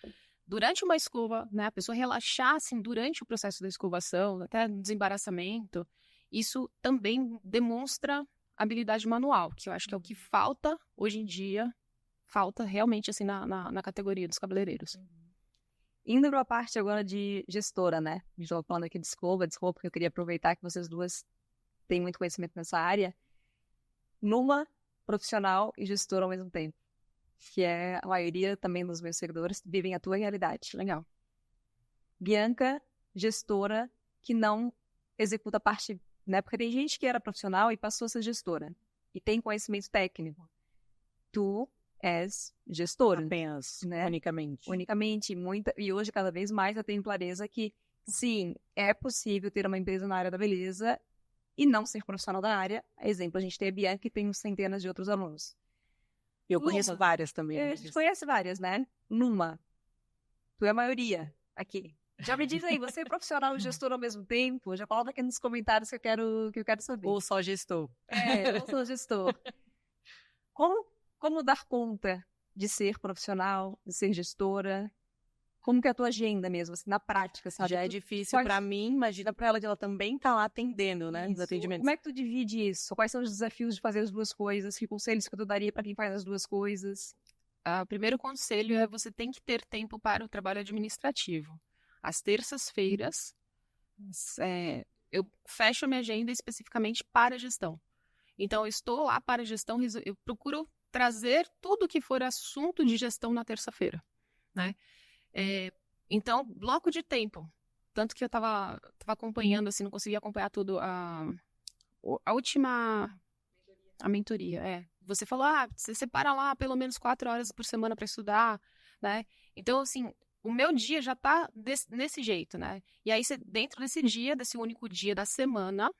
durante uma escova, né? A pessoa relaxar, assim, durante o processo da escovação, até no desembaraçamento, isso também demonstra habilidade manual, que eu acho que é o que falta hoje em dia, falta realmente, assim, na categoria dos cabeleireiros. Indo para a parte agora de gestora, né? A gente estava falando aqui de escova, porque eu queria aproveitar que vocês duas têm muito conhecimento nessa área. Numa profissional e gestora ao mesmo tempo, que é a maioria também dos meus seguidores vivem a tua realidade. Legal. Bianca, gestora que não executa a parte, né? Porque tem gente que era profissional e passou a ser gestora e tem conhecimento técnico. Tu és gestora. Apenas, né? Unicamente. E hoje, cada vez mais, eu tenho clareza que, sim, é possível ter uma empresa na área da beleza e não ser profissional da área. Exemplo, a gente tem a Bianca, que tem centenas de outros alunos. Eu conheço várias também. A gente conhece várias, né? Numa, tu é a maioria aqui. Já me diz aí, você é profissional e gestor ao mesmo tempo? Já coloca aqui nos comentários que eu quero saber. Ou só gestor. Ou só gestor. Como dar conta de ser profissional, de ser gestora? Como que é a tua agenda mesmo, assim, na prática? Assim, já é difícil pra mim, imagina pra ela que ela também tá lá atendendo, né, nos atendimentos. Como é que tu divide isso? Quais são os desafios de fazer as duas coisas? Que conselhos que tu daria pra quem faz as duas coisas? O primeiro conselho é você tem que ter tempo para o trabalho administrativo. Às terças-feiras, eu fecho a minha agenda especificamente para a gestão. Então, eu estou lá para a gestão, eu procuro trazer tudo que for assunto de gestão na terça-feira, né? Então, bloco de tempo. Tanto que eu estava acompanhando, assim, não conseguia acompanhar tudo. A mentoria. Você falou, você separa lá pelo menos 4 horas por semana para estudar, né? Então, assim, o meu dia já tá nesse jeito, né? E aí, dentro desse dia, desse único dia da semana,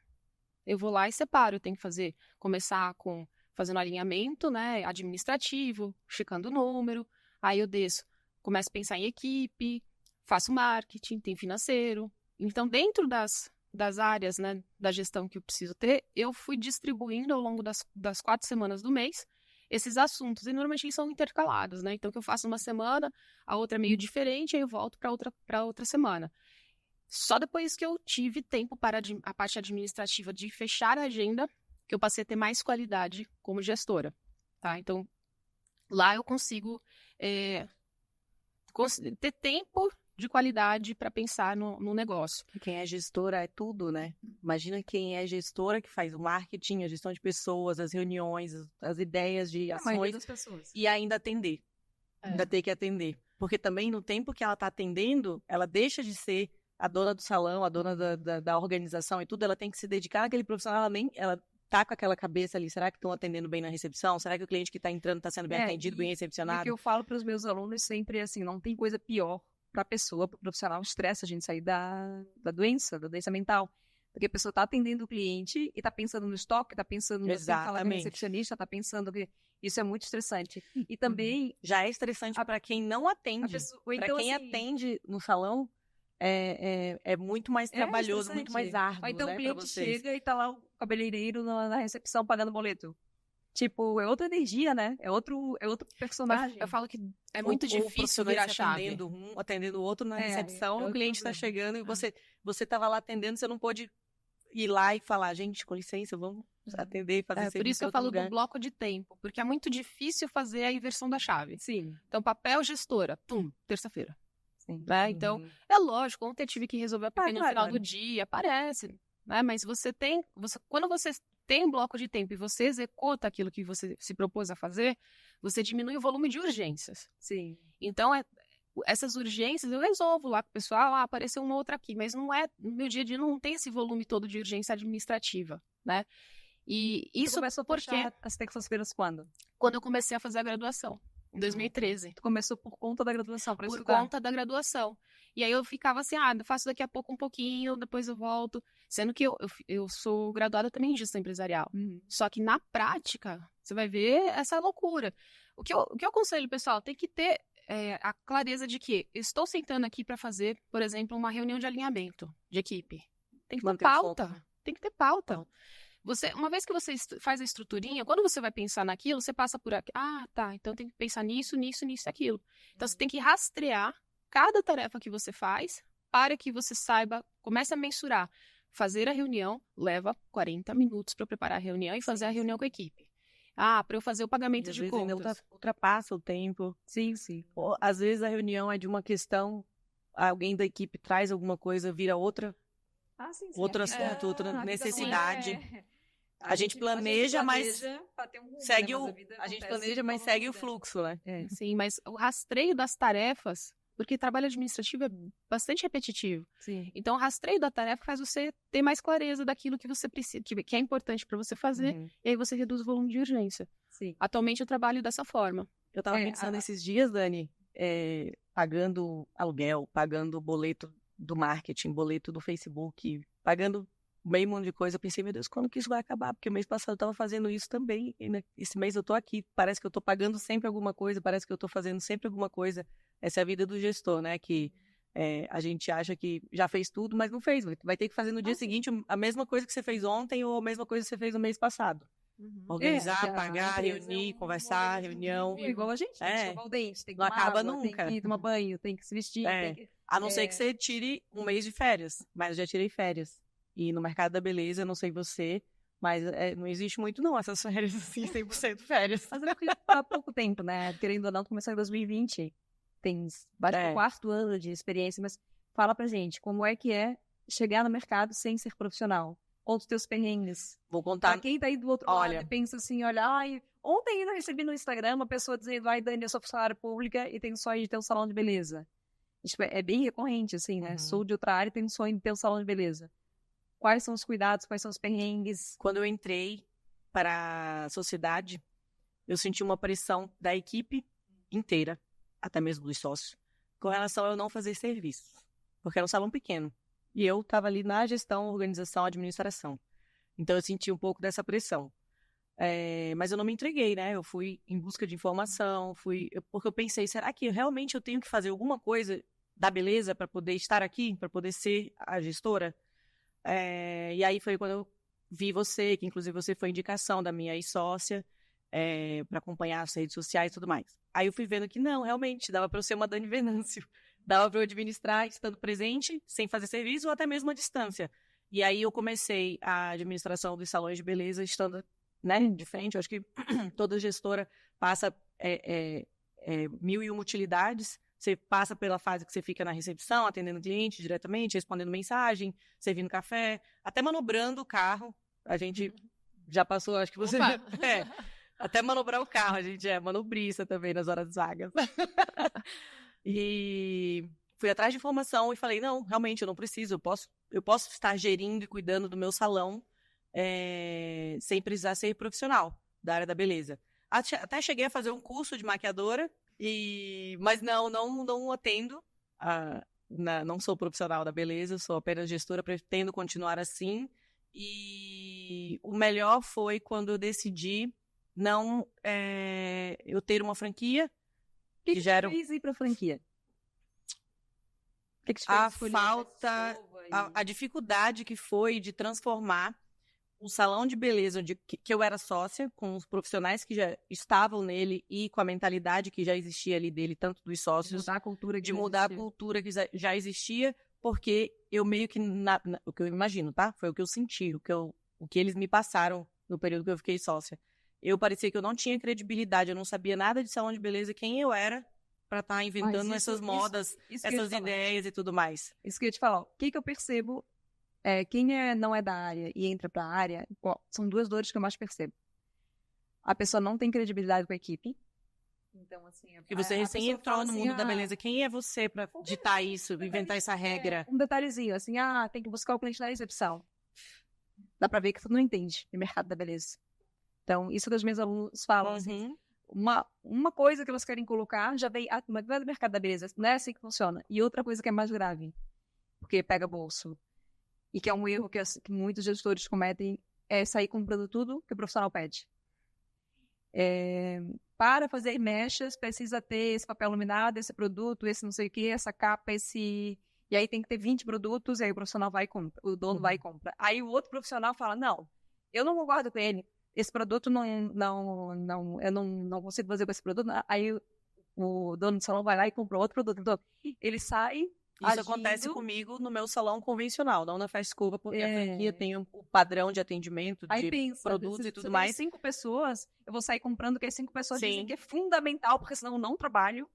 eu vou lá e separo. Eu tenho que começar fazendo alinhamento, né? Administrativo, checando o número. Aí eu começo a pensar em equipe, faço marketing, tem financeiro. Então, dentro das áreas, né, da gestão que eu preciso ter, eu fui distribuindo ao longo das 4 semanas do mês esses assuntos. E normalmente eles são intercalados, né? Então, que eu faço uma semana, a outra é meio diferente, aí eu volto para outra semana. Só depois que eu tive tempo para a parte administrativa de fechar a agenda, que eu passei a ter mais qualidade como gestora, tá? Então, lá eu consigo ter tempo de qualidade para pensar no negócio. Quem é gestora é tudo, né? Imagina quem é gestora que faz o marketing, a gestão de pessoas, as reuniões, as ideias de ações das pessoas. E ainda atender. Ainda ter que atender. Porque também no tempo que ela está atendendo, ela deixa de ser a dona do salão, a dona da organização e tudo, ela tem que se dedicar àquele profissional, ela tá com aquela cabeça ali, será que estão atendendo bem na recepção? Será que o cliente que está entrando está sendo bem atendido, bem recepcionado? O que eu falo para os meus alunos sempre é assim, não tem coisa pior para a pessoa, para o profissional, estressa a gente sair da doença mental. Porque a pessoa está atendendo o cliente e está pensando no estoque, está pensando no falar com a recepcionista, está pensando que isso é muito estressante. E também já é estressante para quem não atende. Para quem atende no salão, é muito mais trabalhoso, muito mais árduo. Ou então né, o cliente chega e está lá o cabeleireiro na recepção pagando boleto. Tipo, é outra energia, né? É outro personagem. Eu falo que é muito difícil virar a chave. Atendendo o outro na recepção, é o cliente está chegando e você estava lá atendendo, você não pôde ir lá e falar, gente, com licença, vamos atender e fazer serviço. Por isso que eu falo do bloco de tempo, porque é muito difícil fazer a inversão da chave. Sim. Então, papel gestora, terça-feira. Sim. Né? Então, é lógico, ontem eu tive que resolver porque no final do dia aparece, né? Mas quando você tem um bloco de tempo e você executa aquilo que você se propôs a fazer, você diminui o volume de urgências. Sim. Então, essas urgências eu resolvo lá com o pessoal, apareceu uma outra aqui, mas não é, no meu dia a dia não tem esse volume todo de urgência administrativa, né? E isso começou a puxar as terças-feiras quando? Quando eu comecei a fazer a graduação, em 2013. Tu começou por conta da graduação, para estudar? Por conta da graduação. E aí eu ficava assim, faço daqui a pouco um pouquinho, depois eu volto. Sendo que eu sou graduada também em gestão empresarial. Só que na prática, você vai ver essa loucura. O que eu aconselho, pessoal, tem que ter a clareza de que estou sentando aqui para fazer, por exemplo, uma reunião de alinhamento de equipe. Tem que ter pauta. Tem que ter pauta. Uma vez que você faz a estruturinha, quando você vai pensar naquilo, você passa por aqui. Então tem que pensar nisso, nisso, nisso e aquilo. Então você tem que rastrear cada tarefa que você faz para que você saiba, comece a mensurar. Fazer a reunião leva 40 minutos para preparar a reunião e fazer a reunião com a equipe. Para eu fazer o pagamento de contas. Ainda ultrapassa o tempo. Sim, sim. Ou, às vezes a reunião é de uma questão, alguém da equipe traz alguma coisa, vira outro assunto, outra necessidade. A gente planeja, mas segue o fluxo, né? Sim, mas o rastreio das tarefas, porque trabalho administrativo é bastante repetitivo. Sim. Então, o rastreio da tarefa faz você ter mais clareza daquilo que você precisa, que é importante para você fazer, e aí você reduz o volume de urgência. Sim. Atualmente eu trabalho dessa forma. Eu estava pensando esses dias, Dani, pagando aluguel, pagando boleto do marketing, boleto do Facebook, pagando meio monte de coisa. Eu pensei, meu Deus, quando que isso vai acabar? Porque o mês passado eu estava fazendo isso também. E esse mês eu estou aqui. Parece que eu estou pagando sempre alguma coisa, parece que eu estou fazendo sempre alguma coisa. Essa é a vida do gestor, né? Que a gente acha que já fez tudo, mas não fez. Vai ter que fazer no dia seguinte a mesma coisa que você fez ontem ou a mesma coisa que você fez no mês passado. Organizar, pagar, reunir, conversar, reunião. Igual a gente, tem que escovar o dente, tem que não tomar acaba água, nunca. tem que tomar banho, tem que se vestir. A não ser que você tire um mês de férias, mas eu já tirei férias. E no mercado da beleza, eu não sei você, mas não existe muito não, essas férias assim, 100% férias. Mas há pouco tempo, né? Querendo ou não, começou em 2020. Tem o quarto ano de experiência, mas fala pra gente, como é que é chegar no mercado sem ser profissional? Conta os teus perrengues. Vou contar. Pra quem tá aí do outro lado e pensa assim, ontem ainda recebi no Instagram uma pessoa dizendo, Dani, eu sou funcionária pública e tenho sonho de ter um salão de beleza. Isso é bem recorrente, assim, né? Sou de outra área e tenho sonho de ter um salão de beleza. Quais são os cuidados, quais são os perrengues? Quando eu entrei para a sociedade, eu senti uma pressão da equipe inteira, até mesmo dos sócios, com relação a eu não fazer serviço, porque era um salão pequeno. E eu estava ali na gestão, organização, administração. Então eu senti um pouco dessa pressão. Mas eu não me entreguei, né? Eu fui em busca de informação, porque eu pensei, será que realmente eu tenho que fazer alguma coisa da beleza para poder estar aqui, para poder ser a gestora? E aí foi quando eu vi você, que inclusive você foi indicação da minha ex-sócia, para acompanhar as redes sociais e tudo mais. Aí eu fui vendo que não, realmente, dava para eu ser uma Dani Venâncio. Dava para eu administrar estando presente, sem fazer serviço, ou até mesmo à distância. E aí eu comecei a administração dos salões de beleza estando, né, de frente. Eu acho que toda gestora passa 1001 utilidades. Você passa pela fase que você fica na recepção, atendendo cliente diretamente, respondendo mensagem, servindo café, até manobrando o carro. A gente já passou, acho que você... até manobrar o carro, a gente é manobrista também nas horas vagas. E fui atrás de informação e falei, não, realmente eu não preciso, eu posso estar gerindo e cuidando do meu salão sem precisar ser profissional da área da beleza. Até cheguei a fazer um curso de maquiadora, mas não atendo, não sou profissional da beleza, sou apenas gestora, pretendo continuar assim. E o melhor foi quando eu decidi eu ter uma franquia. O que te fez ir para a franquia? A dificuldade que foi de transformar o salão de beleza que eu era sócia, com os profissionais que já estavam nele e com a mentalidade que já existia ali dele, tanto dos sócios, Mudar a cultura que de mudar a existia. cultura que já existia, porque eu meio que, o que eu imagino, tá? Foi o que eu senti, o que eles me passaram no período que eu fiquei sócia. Eu parecia que eu não tinha credibilidade, eu não sabia nada de salão de beleza, quem eu era para estar inventando essas modas, isso que eu ia essas te falar. ideias e tudo mais. Isso que eu ia te falar. O que eu percebo, quem não é da área e entra pra área, são duas dores que eu mais percebo. A pessoa não tem credibilidade com a equipe. Então, assim... E você recém entrou no mundo da beleza. Quem é você para ditar isso, inventar essa regra? Um detalhezinho, assim, tem que buscar o cliente na recepção. Dá pra ver que tu não entende de mercado da beleza. Então, isso que os meus alunos falam, assim, uma coisa que elas querem colocar já vem do mercado da beleza, não é assim que funciona. E outra coisa que é mais grave, porque pega bolso, e que é um erro que muitos gestores cometem, é sair comprando tudo que o profissional pede. Para fazer mechas, precisa ter esse papel laminado, esse produto, esse não sei o que, essa capa, esse... E aí tem que ter 20 produtos, e aí o profissional vai e compra, o dono vai e compra. Aí o outro profissional fala, não, eu não concordo com ele, esse produto eu não consigo fazer com esse produto. Aí o dono do salão vai lá e compra outro produto. Então, ele sai Isso acontece comigo no meu salão convencional, não na Fast Curva, porque a franquia tem o padrão de atendimento, de produtos e tudo mais. 5 pessoas, eu vou sair comprando, porque as 5 pessoas dizem que é fundamental, porque senão eu não trabalho.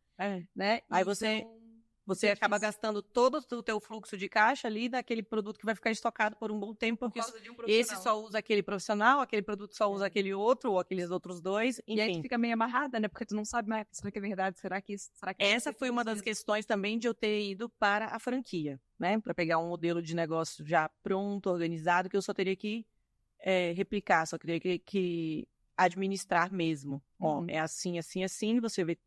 Né? Aí você acaba gastando todo o teu fluxo de caixa ali naquele produto que vai ficar estocado por um bom tempo, porque esse só usa aquele profissional, aquele produto só usa aquele outro, ou aqueles outros dois, enfim. E aí tu fica meio amarrada, né? Porque tu não sabe mais, será que é verdade? Será que essa foi uma das questões também de eu ter ido para a franquia, né? Para pegar um modelo de negócio já pronto, organizado, que eu só teria que replicar, só teria que administrar mesmo. É assim, assim, assim, você vê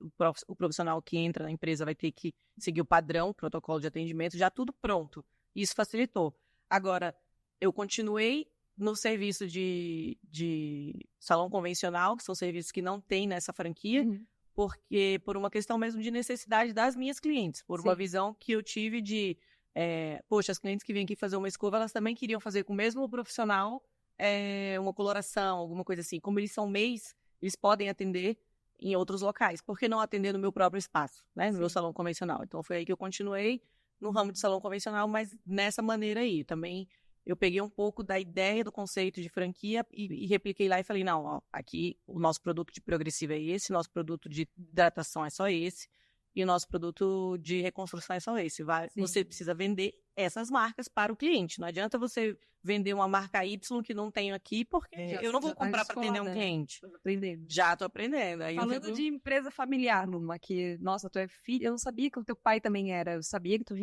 o profissional que entra na empresa vai ter que seguir o padrão, o protocolo de atendimento, já tudo pronto. Isso facilitou. Agora, eu continuei no serviço de salão convencional, que são serviços que não tem nessa franquia, porque por uma questão mesmo de necessidade das minhas clientes, por uma visão que eu tive de, poxa, as clientes que vêm aqui fazer uma escova, elas também queriam fazer com o mesmo profissional uma coloração, alguma coisa assim. Como eles são MEIs, eles podem atender em outros locais. Por que não atender no meu próprio espaço, né? No meu salão convencional? Então, foi aí que eu continuei no ramo de salão convencional, mas nessa maneira aí. Também eu peguei um pouco da ideia do conceito de franquia e repliquei lá e falei, não, ó, aqui o nosso produto de progressiva é esse, nosso produto de hidratação é só esse, e o nosso produto de reconstrução é só esse. Você precisa vender essas marcas para o cliente. Não adianta você vender uma marca Y que não tenho aqui, porque eu não vou comprar para atender um cliente. Já tô aprendendo. Aí falando de empresa familiar, Luma, que, nossa, tu é filha, eu não sabia que o teu pai também era. Eu sabia que tu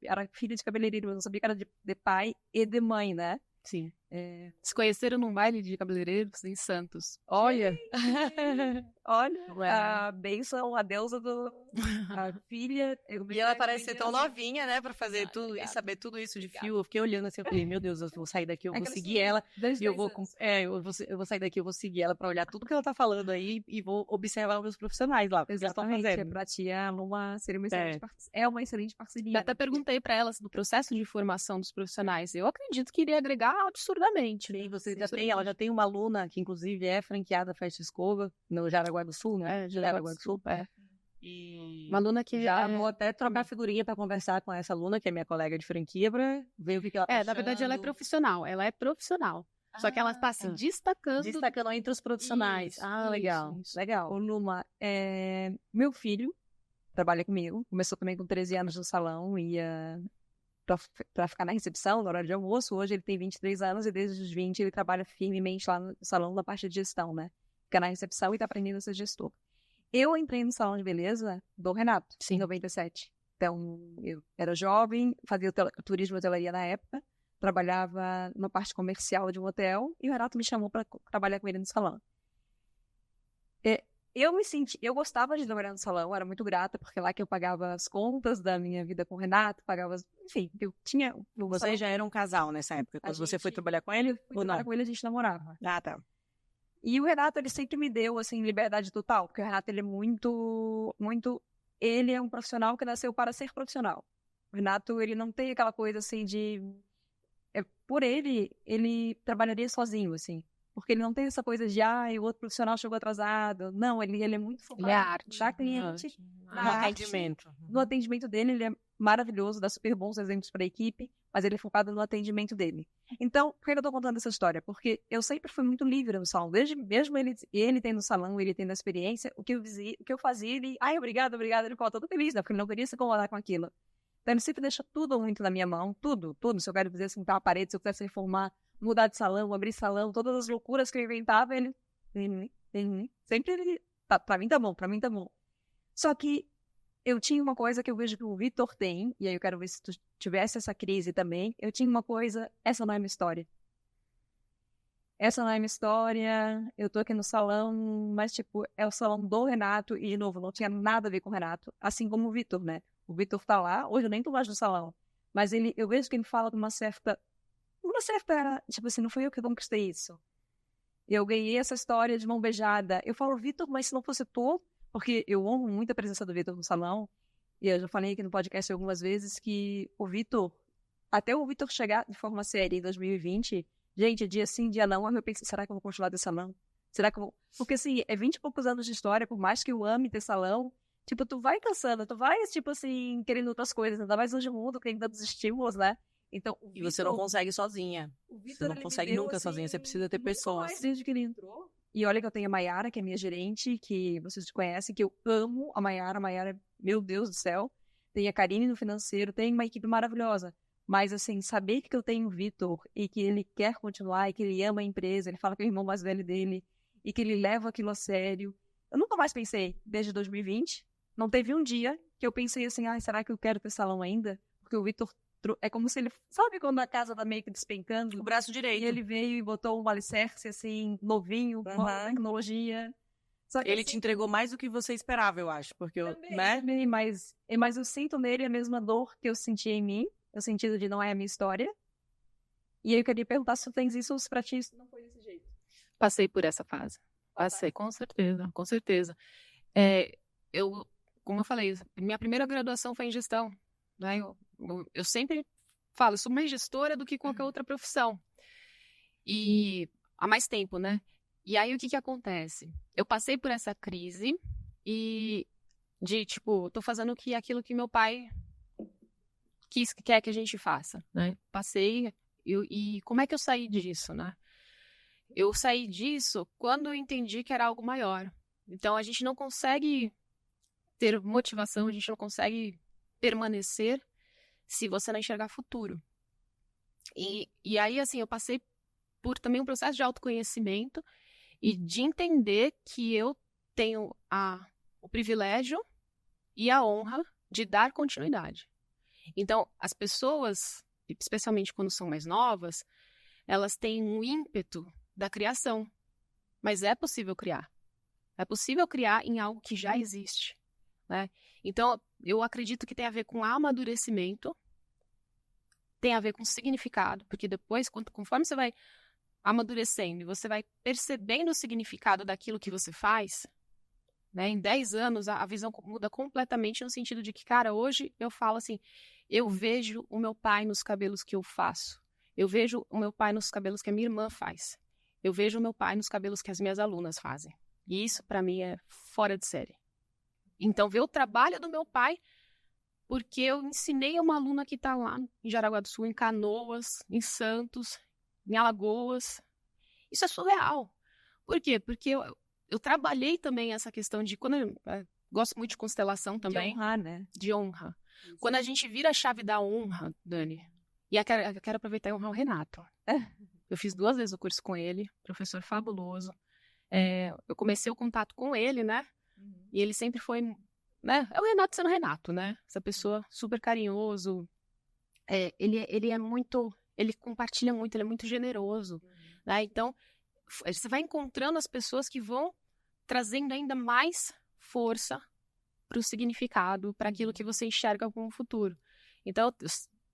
era filha de cabeleireiro, mas eu não sabia que era de pai e de mãe, né? Sim. Se conheceram num baile de cabeleireiros em Santos. Olha! Olha, a bênção, a deusa a filha. E ela parece ser tão novinha, né, pra fazer tudo e saber tudo isso de fio. Eu fiquei olhando assim, eu falei, meu Deus, eu vou sair daqui, eu vou seguir ela. E eu vou sair daqui, eu vou seguir ela pra olhar tudo que ela tá falando aí e vou observar os meus profissionais lá. Exatamente. Pra ti, seria uma excelente parceria. Eu até perguntei pra elas do processo de formação dos profissionais. Eu acredito que iria agregar absurdamente. Sim, ela já tem uma aluna que, inclusive, é franqueada Festa Escova no Jaraguá do Sul, né? Jaraguá do Sul. E uma aluna que vou até trocar figurinha para conversar com essa aluna, que é minha colega de franquia, para ver o que ela tá achando. Na verdade, ela é profissional. Só que ela está se destacando entre os profissionais. Legal. Isso. Legal. Ô, Luma, meu filho trabalha comigo, começou também com 13 anos no salão, ia para ficar na recepção, na hora de almoço. Hoje ele tem 23 anos e desde os 20 ele trabalha firmemente lá no salão na parte de gestão, né? Fica na recepção e tá aprendendo a ser gestor. Eu entrei no salão de beleza do Renato, em 97. Então, eu era jovem, fazia turismo e hotelaria na época, trabalhava numa parte comercial de um hotel e o Renato me chamou para trabalhar com ele no salão. Eu gostava de trabalhar no salão, era muito grata, porque lá que eu pagava as contas da minha vida com o Renato, enfim, eu tinha... Você já era um casal nessa época, quando você foi trabalhar com ele? Ou não? Com ele a gente namorava. Ah, tá. E o Renato, ele sempre me deu, assim, liberdade total, porque o Renato, ele é muito, ele é um profissional que nasceu para ser profissional. O Renato, ele não tem aquela coisa, assim, de... por ele trabalharia sozinho, assim. Porque ele não tem essa coisa de, o outro profissional chegou atrasado. Não, ele é muito focado Ele é arte. na cliente, No na arte. atendimento. No atendimento dele, ele é maravilhoso, dá super bons exemplos para a equipe, mas ele é focado no atendimento dele. Então, por que eu tô contando essa história? Porque eu sempre fui muito livre no salão. Desde mesmo ele tendo salão, ele tendo a experiência, o que eu fazia, ele, obrigado, ele ficava todo feliz, né? Porque ele não queria se incomodar com aquilo. Então, ele sempre deixa tudo muito na minha mão, tudo. Se eu quero fazer pintar a parede, se eu quisesse reformar, mudar de salão, abrir salão, todas as loucuras que eu inventava, ele sempre ele, pra mim tá bom. Só que eu tinha uma coisa que eu vejo que o Vitor tem, e aí eu quero ver se tu tivesse essa crise também, eu tinha uma coisa, essa não é minha história. Essa não é minha história, eu tô aqui no salão, mas tipo, é o salão do Renato, e de novo, não tinha nada a ver com o Renato, assim como o Vitor, né? O Vitor tá lá, hoje eu nem tô mais no salão, mas eu vejo que ele fala com uma certa, tipo assim, não foi eu que conquistei isso. Eu ganhei essa história de mão beijada. Eu falo, Vitor, mas se não fosse tu, porque eu honro muito a presença do Vitor no salão, e eu já falei aqui no podcast algumas vezes que até o Vitor chegar de forma séria em 2020, gente, dia sim, dia não, eu pensei, será que eu vou continuar ter salão? Será que eu vou... Porque assim, é 20 e poucos anos de história, por mais que eu ame ter salão, tipo, tu vai cansando, tu vai, tipo assim, querendo outras coisas, ainda mais hoje no mundo, tem tantos estímulos, né? Então, E você não consegue sozinha. Você não consegue nunca sozinha, você precisa ter pessoas. Mais desde que ele entrou. E olha que eu tenho a Mayara, que é minha gerente, que vocês conhecem, que eu amo a Mayara. A Mayara, meu Deus do céu. Tem a Karine no financeiro, tem uma equipe maravilhosa. Mas, assim, saber que eu tenho o Vitor e que ele quer continuar e que ele ama a empresa, ele fala que é o irmão mais velho dele e que ele leva aquilo a sério. Eu nunca mais pensei, desde 2020, não teve um dia que eu pensei assim, será que eu quero ter salão ainda? Porque o Vitor é como se ele... Sabe quando a casa tá meio que despencando? O braço direito. E ele veio e botou um alicerce, assim, novinho, com tecnologia. Só que, Ele assim, te entregou mais do que você esperava, eu acho. Porque, também, mas eu sinto nele a mesma dor que eu senti em mim, no sentido de não é a minha história. E aí eu queria perguntar se tu tens isso ou se pra ti isso não foi desse jeito. Passei por essa fase. Passei, com certeza, com certeza. Como eu falei, minha primeira graduação foi em gestão, né? Eu sempre falo, eu sou mais gestora do que qualquer outra profissão. E há mais tempo, né? E aí o que acontece? Eu passei por essa crise e tô fazendo aquilo que meu pai quer que a gente faça, né? Passei e como é que eu saí disso, né? Eu saí disso quando eu entendi que era algo maior. Então a gente não consegue ter motivação, a gente não consegue permanecer se você não enxergar futuro. E aí, assim, eu passei por também um processo de autoconhecimento e de entender que eu tenho o privilégio e a honra de dar continuidade. Então, as pessoas, especialmente quando são mais novas, elas têm um ímpeto da criação. Mas é possível criar. É possível criar em algo que já existe, né? Então, eu acredito que tem a ver com amadurecimento, tem a ver com significado, porque depois, conforme você vai amadurecendo e você vai percebendo o significado daquilo que você faz, né? Em 10 anos, a visão muda completamente no sentido de que, cara, hoje eu falo assim, eu vejo o meu pai nos cabelos que eu faço, eu vejo o meu pai nos cabelos que a minha irmã faz, eu vejo o meu pai nos cabelos que as minhas alunas fazem. E isso, para mim, é fora de série. Então, ver o trabalho do meu pai, porque eu ensinei a uma aluna que está lá em Jaraguá do Sul, em Canoas, em Santos, em Alagoas. Isso é surreal. Por quê? Porque eu trabalhei também essa questão de... gosto muito de constelação também. De honrar, né? De honra. Isso. Quando a gente vira a chave da honra, Dani, e eu quero aproveitar e honrar o Renato. Eu fiz 2 vezes o curso com ele, professor fabuloso. Eu comecei o contato com ele, né? E ele sempre foi, né? É o Renato sendo Renato, né? Essa pessoa super carinhoso. Ele é muito... Ele compartilha muito, ele é muito generoso. Né? Então, você vai encontrando as pessoas que vão trazendo ainda mais força para o significado, para aquilo que você enxerga como futuro. Então,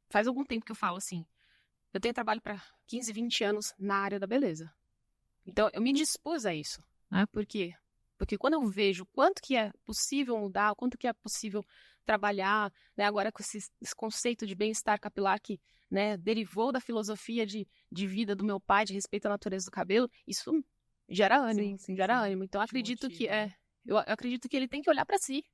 faz algum tempo que eu falo assim, eu tenho trabalho para 15, 20 anos na área da beleza. Então, eu me dispus a isso, né? Porque Porque quando eu vejo quanto que é possível mudar, quanto que é possível trabalhar, né, agora com esse conceito de bem-estar capilar que, né, derivou da filosofia de vida do meu pai, de respeito à natureza do cabelo, isso gera ânimo, gera ânimo. Então, eu acredito que eu acredito que ele tem que olhar para si.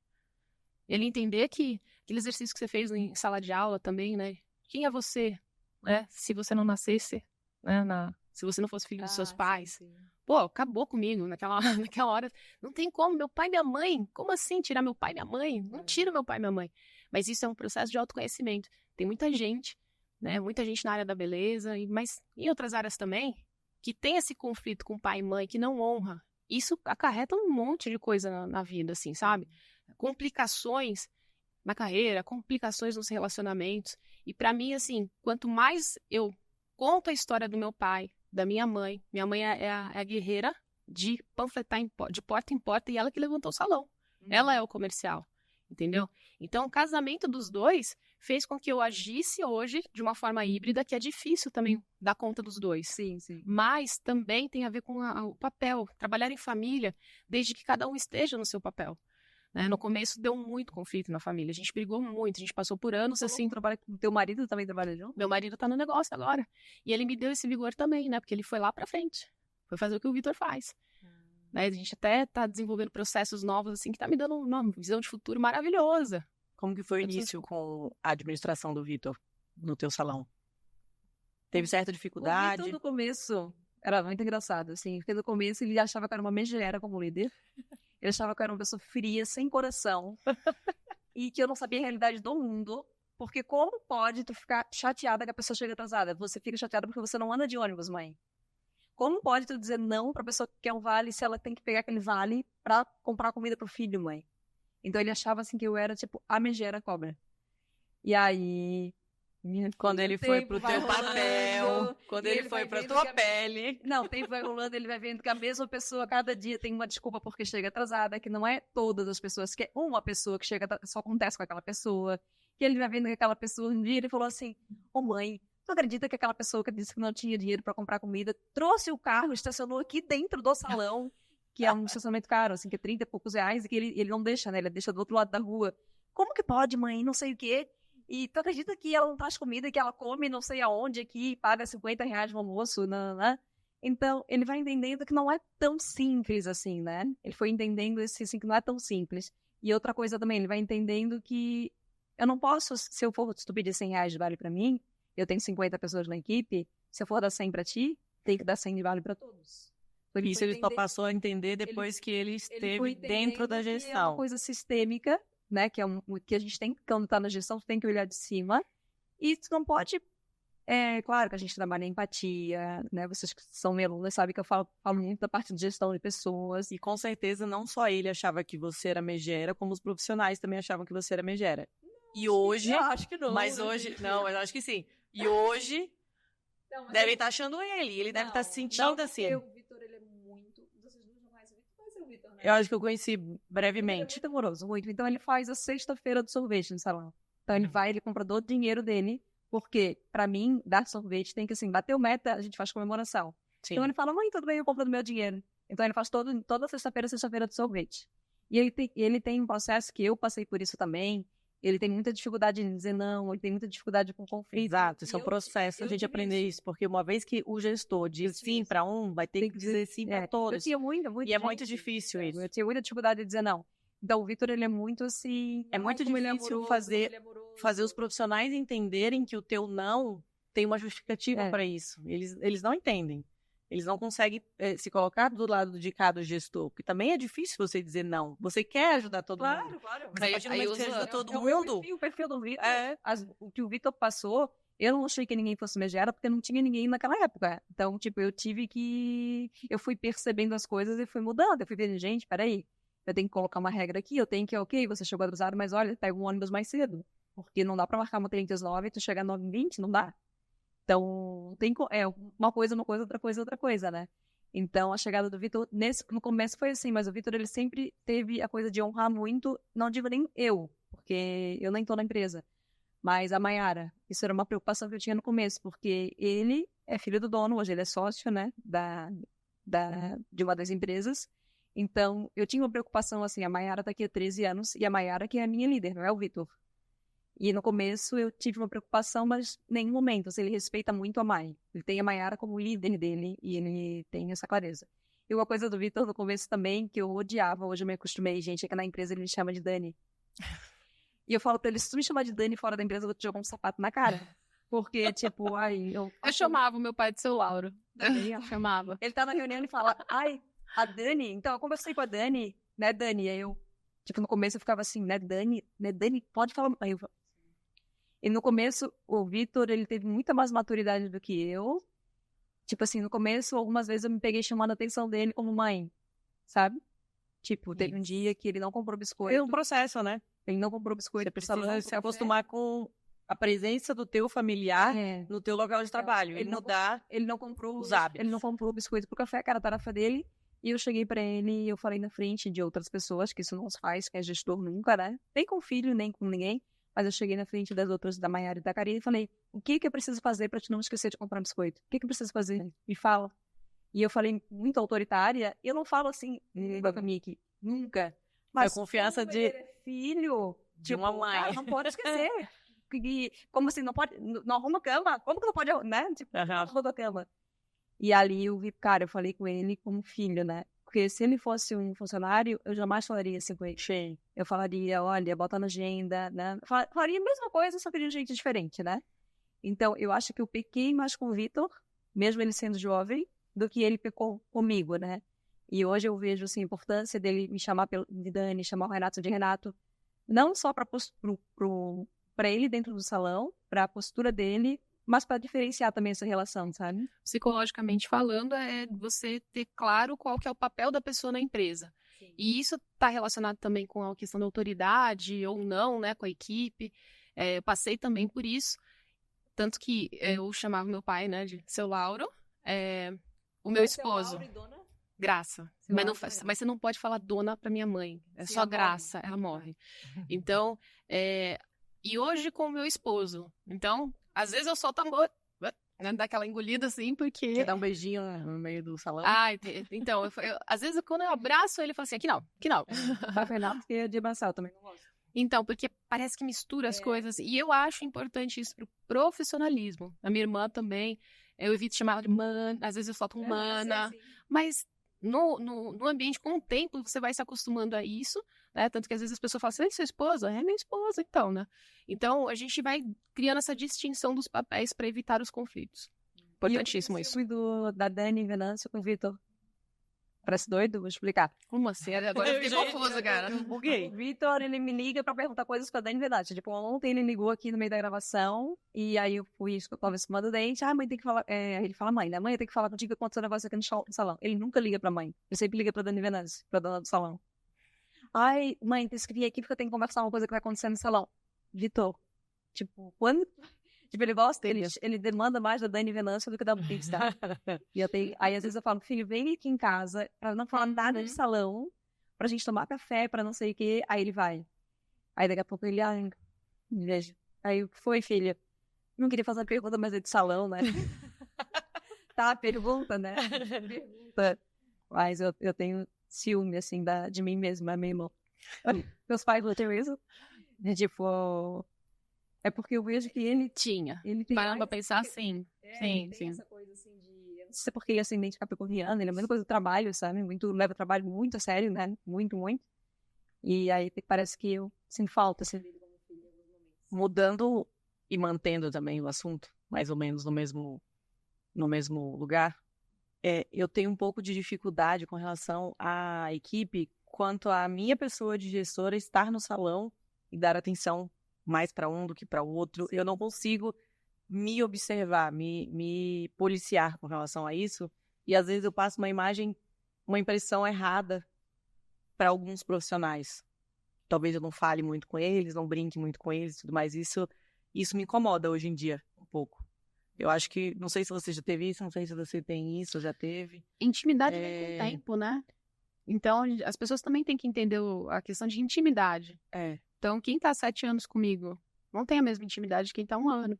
Ele entender que aquele exercício que você fez em sala de aula também, né? Quem é você, né? Se você não nascesse, né? Se você não fosse filho dos seus pais. Pô, acabou comigo naquela hora. Não tem como, meu pai e minha mãe. Como assim tirar meu pai e minha mãe? Não tiro meu pai e minha mãe. Mas isso é um processo de autoconhecimento. Tem muita gente, né? Muita gente na área da beleza, mas em outras áreas também, que tem esse conflito com pai e mãe, que não honra. Isso acarreta um monte de coisa na vida, assim, sabe? Complicações na carreira, complicações nos relacionamentos. E pra mim, assim, quanto mais eu conto a história do meu pai, da minha mãe é a guerreira de panfletar de porta em porta e ela que levantou o salão. Ela é o comercial, entendeu? Então, o casamento dos dois fez com que eu agisse hoje de uma forma híbrida, que é difícil também dar conta dos dois. Sim. Mas também tem a ver com o papel, trabalhar em família, desde que cada um esteja no seu papel. Né? No começo deu muito conflito na família, a gente brigou muito, a gente passou por anos assim. Teu marido também trabalha junto? Meu marido tá no negócio agora. E ele me deu esse vigor também, né? Porque ele foi lá pra frente. Foi fazer o que o Vitor faz. Né? A gente até tá desenvolvendo processos novos, assim, que tá me dando uma visão de futuro maravilhosa. Como que foi o início com a administração do Vitor no teu salão? Teve certa dificuldade? O Vitor, no começo, era muito engraçado, assim. Porque no começo ele achava que era uma megera como líder. Ele achava que eu era uma pessoa fria, sem coração. E que eu não sabia a realidade do mundo. Porque como pode tu ficar chateada que a pessoa chega atrasada? Você fica chateada porque você não anda de ônibus, mãe. Como pode tu dizer não pra pessoa que quer um vale se ela tem que pegar aquele vale pra comprar comida pro filho, mãe? Então ele achava assim que eu era, tipo, a megera cobra. E aí... Quando ele foi pro teu papel, quando ele foi pra tua pele. Não, o tempo vai rolando, ele vai vendo que a mesma pessoa, cada dia, tem uma desculpa porque chega atrasada, que não é todas as pessoas, que é uma pessoa que chega, só acontece com aquela pessoa. Que ele vai vendo que aquela pessoa, um dia ele falou assim, ô mãe, tu acredita que aquela pessoa que disse que não tinha dinheiro pra comprar comida, trouxe o carro, estacionou aqui dentro do salão, que é um estacionamento caro, assim, que é 30 e poucos reais, e que ele não deixa, né, ele deixa do outro lado da rua. Como que pode, mãe? Não sei o quê. E tu acredita que ela não traz comida, que ela come não sei aonde aqui, paga 50 reais no almoço, né? Então, ele vai entendendo que não é tão simples assim, né? Ele foi entendendo assim, que não é tão simples. E outra coisa também, ele vai entendendo que eu não posso, se tu pedir 100 reais de vale pra mim, eu tenho 50 pessoas na equipe, se eu for dar 100 pra ti, tem que dar 100 de vale pra todos. Isso ele só passou a entender depois que ele esteve dentro da gestão. É uma coisa sistêmica, né, que é que a gente tem, quando tá na gestão, tu tem que olhar de cima, e tu não pode, claro que a gente trabalha em empatia, né, vocês que são meus alunos sabem que eu falo muito da parte de gestão de pessoas. E com certeza não só ele achava que você era megera, como os profissionais também achavam que você era megera. E hoje, eu acho que não. Mas hoje, não, eu acho que sim. E hoje, devem estar achando ele deve estar se sentindo assim. O Vitor, ele é muito, vocês não conhecem o Vitor, né? Eu acho que eu conheci brevemente. Ele é muito amoroso, muito. Então ele faz a sexta-feira do sorvete no salão. Então ele compra todo o dinheiro dele, porque pra mim, dar sorvete tem que, assim, bater o meta, a gente faz comemoração. Sim. Então ele fala, mãe, tudo bem, eu compro do meu dinheiro. Então ele faz toda sexta-feira do sorvete. E ele tem um processo que eu passei por isso também. Ele tem muita dificuldade em dizer não, ele tem muita dificuldade com conflito. Exato, isso é um processo a gente aprender isso, porque uma vez que o gestor diz sim para um, vai ter que dizer sim para todos. Eu tinha muita e é muito difícil isso. Eu tinha muita dificuldade de dizer não. Então o Vitor, ele é muito assim... É muito difícil fazer os profissionais entenderem que o teu não tem uma justificativa para isso. Eles não entendem. Eles não conseguem se colocar do lado de cada gestor, porque também é difícil você dizer não. Você quer ajudar todo mundo. Claro. Mas a partir do momento que você ajuda todo mundo... O perfil do Vitor, o que o Vitor passou, eu não achei que ninguém fosse megera, porque não tinha ninguém naquela época. Então, tipo, eu fui percebendo as coisas e fui mudando. Eu fui vendo, gente, peraí, eu tenho que colocar uma regra aqui, eu tenho que, ok, você chegou atrasado, mas olha, pega um ônibus mais cedo. Porque não dá pra marcar uma 39 e tu chegar 9h20, não dá. Então, uma coisa, outra coisa, né? Então, a chegada do Vitor, no começo foi assim, mas o Vitor, ele sempre teve a coisa de honrar muito, não digo nem eu, porque eu nem tô na empresa, mas a Mayara. Isso era uma preocupação que eu tinha no começo, porque ele é filho do dono, hoje ele é sócio, né, de uma das empresas, Então, eu tinha uma preocupação, assim, a Mayara tá aqui há 13 anos e a Mayara que é a minha líder, não é o Vitor. E no começo eu tive uma preocupação, mas em nenhum momento, assim, ele respeita muito a Mai. Ele tem a Mayara como líder dele e ele tem essa clareza. E uma coisa do Vitor no começo também, que eu odiava, hoje eu me acostumei, gente, é que na empresa ele me chama de Dani. E eu falo pra ele, se tu me chamar de Dani fora da empresa, eu vou te jogar um sapato na cara. Porque, tipo, eu chamava o meu pai de seu Lauro. Eu chamava. Ele tá na reunião e fala, ai, a Dani, então eu conversei com a Dani, né, Dani? E aí eu, tipo, no começo eu ficava assim, né, Dani, pode falar. Aí eu, e no começo, o Vitor, ele teve muita mais maturidade do que eu. Tipo assim, no começo, algumas vezes eu me peguei chamando a atenção dele como mãe, sabe? Tipo, teve um dia que ele não comprou biscoito. É um processo, né? Ele não comprou biscoito. Você precisa se acostumar com a presença do teu familiar no teu local de trabalho. Ele não comprou os hábitos. Ele não comprou biscoito pro café, que era a tarefa dele. E eu cheguei pra ele e eu falei na frente de outras pessoas, que isso não se faz, que é gestor nunca, né? Nem com filho, nem com ninguém. Mas eu cheguei na frente das outras, da Mayara e da Karine, e falei, o que eu preciso fazer pra te não esquecer de comprar biscoito? O que eu preciso fazer? Me fala. E eu falei muito autoritária, eu não falo assim, Mickey, nunca. Mas a confiança de filho de uma mãe. Cara, não pode esquecer. Como assim, não pode, não arruma cama? Como que não pode, né? Tipo, não arruma cama. E ali eu vi, cara, eu falei com ele como filho, né? Porque se ele fosse um funcionário, eu jamais falaria assim com ele. Sim. Eu falaria, olha, bota na agenda, né? Falaria a mesma coisa, só que de um jeito diferente, né? Então, eu acho que eu pequei mais com o Vitor, mesmo ele sendo jovem, do que ele pecou comigo, né? E hoje eu vejo, assim, a importância dele me chamar de Dani, chamar o Renato de Renato, não só para ele dentro do salão, para a postura dele, mas para diferenciar também essa relação, sabe? Psicologicamente falando, é você ter claro qual que é o papel da pessoa na empresa. Sim. E isso está relacionado também com a questão da autoridade ou não, né, com a equipe. Eu passei também por isso, tanto que eu chamava meu pai, né, de seu Lauro, o meu esposo. Lauro e dona? Graça. Mas você não pode falar dona para minha mãe. É só Graça, ela morre. Então, e hoje com o meu esposo. Então, às vezes eu solto amor, né, dá aquela engolida assim, porque... Quer dar um beijinho no meio do salão? Então, às vezes quando eu abraço ele, fala assim, aqui não. Vai Fernando, porque é de abraçar, eu também não gosto. Então, porque parece que mistura as coisas. E eu acho importante isso pro profissionalismo. A minha irmã também, eu evito chamar ela de mana, às vezes eu solto um mana, mas... No ambiente, com o tempo, você vai se acostumando a isso, né? Tanto que às vezes as pessoas falam assim, sua esposa? É minha esposa, então, né? Então, a gente vai criando essa distinção dos papéis para evitar os conflitos. Importantíssimo isso. Da Dani Venâncio com o Vitor. Parece doido? Vou explicar. Como assim? Agora eu fiquei confusa, cara. Eu buguei. O Vitor, ele me liga pra perguntar coisas pra Dani Venâncio. Tipo, ontem ele ligou aqui no meio da gravação, e aí eu tava escovando o dente. Mãe tem que falar... ele fala, mãe, né? Mãe, tem que falar contigo que aconteceu um negócio aqui no salão. Ele nunca liga pra mãe. Ele sempre liga pra Dani Venâncio, pra dona do salão. Mãe, tem que escrever aqui porque eu tenho que conversar uma coisa que vai acontecer no salão. Vitor, tipo, quando... Tipo, ele gosta, ele demanda mais da Dani Venâncio do que da Blitz, tá? Aí, às vezes, eu falo, filho, vem aqui em casa pra não falar nada de salão, pra gente tomar café, pra não sei o quê. Aí ele vai. Aí, daqui a pouco, ele, veja. Aí, o que foi, filha? Não queria fazer uma pergunta, mas é de salão, né? Tá, pergunta, né? Pergunta. Mas eu tenho ciúme, assim, de mim mesma, meu irmão. Meus pais não tinham isso. Tipo... É porque eu vejo que ele tinha. Ele tem parando pra pensar assim. Sim. Essa coisa assim de... Eu não sei porque ele é ascendente capricorniano, ele é a mesma coisa do trabalho, sabe? Leva o trabalho muito a sério, né? Muito, muito. E aí parece que eu sinto falta, assim, dele como filho em alguns momentos. Mudando e mantendo também o assunto, mais ou menos no mesmo lugar, eu tenho um pouco de dificuldade com relação à equipe quanto à minha pessoa de gestora estar no salão e dar atenção mais para um do que para o outro. Sim. Eu não consigo me observar, me policiar com relação a isso. E às vezes eu passo uma impressão errada para alguns profissionais. Talvez eu não fale muito com eles, não brinque muito com eles e tudo mais. Isso me incomoda hoje em dia um pouco. Eu acho que, não sei se você já teve isso, não sei se você tem isso, já teve. Intimidade vem com o tempo, né? Então, as pessoas também têm que entender a questão de intimidade. Então, quem está 7 anos comigo não tem a mesma intimidade de quem está 1 ano.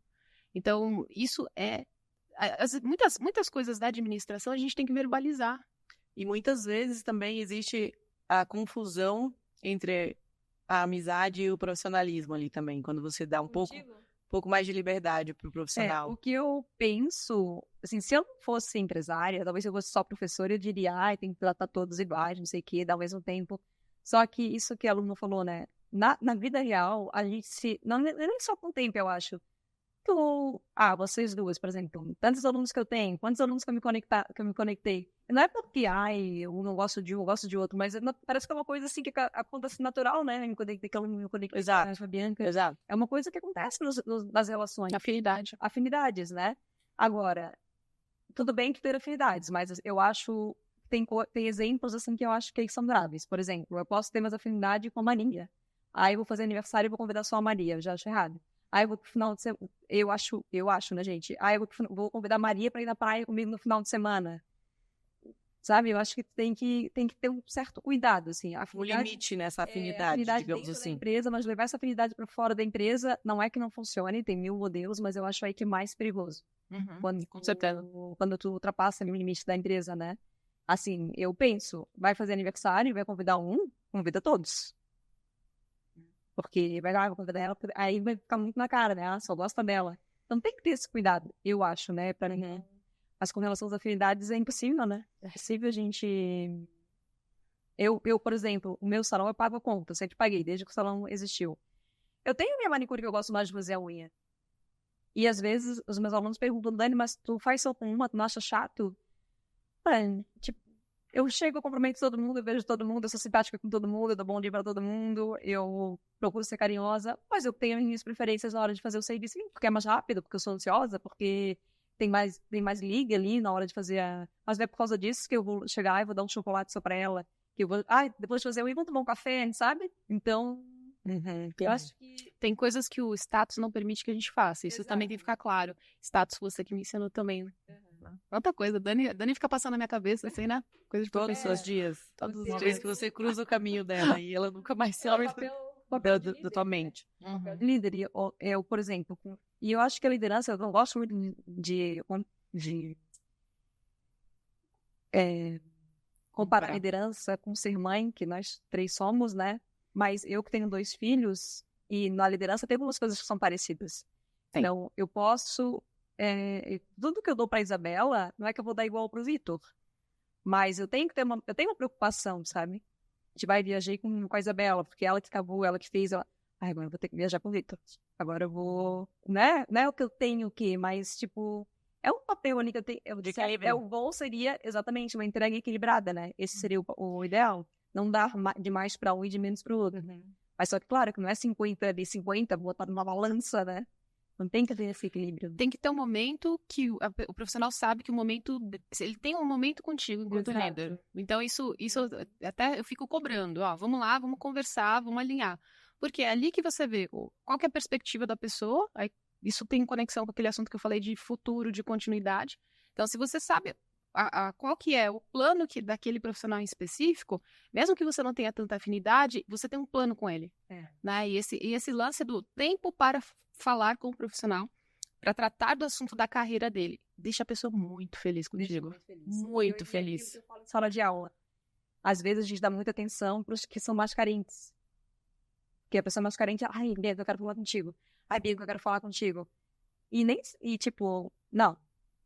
Então, isso muitas coisas da administração a gente tem que verbalizar. E muitas vezes também existe a confusão entre a amizade e o profissionalismo ali também, quando você dá um pouco mais de liberdade pro profissional. O que eu penso, assim, se eu não fosse empresária, talvez eu fosse só professora, eu diria, tem que tratar todos iguais, não sei o quê, ao mesmo tempo. Só que isso que a aluna falou, né? Na vida real, a gente não é nem só com o tempo, eu acho. Vocês duas, por exemplo, tantos alunos que eu tenho, quantos alunos que eu me conectei. Não é porque, eu não gosto de um, eu gosto de outro, mas parece que é uma coisa assim que acontece natural, né? Eu me conectei com a Bianca. Exato. É uma coisa que acontece nas relações. Afinidade. Afinidades, né? Agora, tudo bem que ter afinidades, mas eu acho que tem exemplos assim que eu acho que são graves. Por exemplo, eu posso ter mais afinidade com a Maria. Aí eu vou fazer aniversário e vou convidar só a Maria, eu já acho errado. Aí eu vou pro final de semana. Eu acho, né, gente? Aí eu vou convidar a Maria pra ir na praia comigo no final de semana. Sabe? Eu acho que tem que ter um certo cuidado, assim. Um limite nessa afinidade, digamos assim. Da empresa, mas levar essa afinidade para fora da empresa não é que não funcione, tem 1000 modelos, mas eu acho aí que é mais perigoso. Com certeza. Quando tu ultrapassa o limite da empresa, né? Assim, eu penso, vai fazer aniversário, vai convidar convida todos. Porque vou convidar ela, aí vai ficar muito na cara, né? Só gosta dela. Então tem que ter esse cuidado, eu acho, né? Pra ninguém. Mas com relação às afinidades é impossível, né? É possível a gente... Eu, por exemplo, o meu salão eu pago a conta, eu sempre paguei, desde que o salão existiu. Eu tenho minha manicure que eu gosto mais de fazer a unha. E às vezes os meus alunos perguntam, Dani, mas tu faz só com uma, tu não acha chato? Tipo, eu chego, eu cumprimento todo mundo, eu vejo todo mundo, eu sou simpática com todo mundo, eu dou bom dia pra todo mundo, eu procuro ser carinhosa, mas eu tenho as minhas preferências na hora de fazer o serviço, porque é mais rápido, porque eu sou ansiosa, porque tem mais liga ali na hora de fazer Mas não é por causa disso que eu vou chegar e vou dar um chocolate só pra ela, que eu vou... depois de fazer vamos tomar um café, sabe? Então... eu acho que... Tem coisas que o status não permite que a gente faça. Isso também tem que ficar claro. Status, você que me ensinou também. Outra coisa, Dani fica passando na minha cabeça, assim, né? Coisa de todos os seus dias. Todos os dias que você cruza o caminho dela e ela nunca mais se abre da tua mente. Líder, eu, por exemplo, e eu acho que a liderança, eu não gosto muito de comparar a liderança com ser mãe, que nós 3 somos, né? Mas eu que tenho 2 filhos, e na liderança tem algumas coisas que são parecidas. Sim. Então, eu posso... tudo que eu dou para Isabela, não é que eu vou dar igual para o Vitor. Mas eu tenho uma preocupação, sabe? A gente vai viajar com a Isabela, porque ela que acabou, ela que fez... agora eu vou ter que viajar com o Vitor. Agora eu vou... Né? Não é o que eu tenho mas, tipo... É um papel ali que eu tenho... O bom seria, exatamente, uma entrega equilibrada, né? Esse seria o ideal. Não dar de mais para um e de menos para o outro. Mas só que, claro, que não é 50 de 50, botar numa balança, né? Não tem que ter esse equilíbrio. Tem que ter um momento que o profissional sabe que o momento... Ele tem um momento contigo enquanto líder. Então, isso até eu fico cobrando. Vamos lá, vamos conversar, vamos alinhar. Porque é ali que você vê qual que é a perspectiva da pessoa. Aí, isso tem conexão com aquele assunto que eu falei de futuro, de continuidade. Então, se você sabe qual que é o plano daquele profissional em específico, mesmo que você não tenha tanta afinidade, você tem um plano com ele. Né? E esse lance do tempo para falar com o profissional, para tratar do assunto da carreira dele, deixa a pessoa muito feliz contigo. Muito feliz. Eu falo em sala de aula. Às vezes a gente dá muita atenção para os que são mais carentes. Porque a pessoa mais carente, Bianca, eu quero falar contigo. Bianca, eu quero falar contigo. E tipo, não.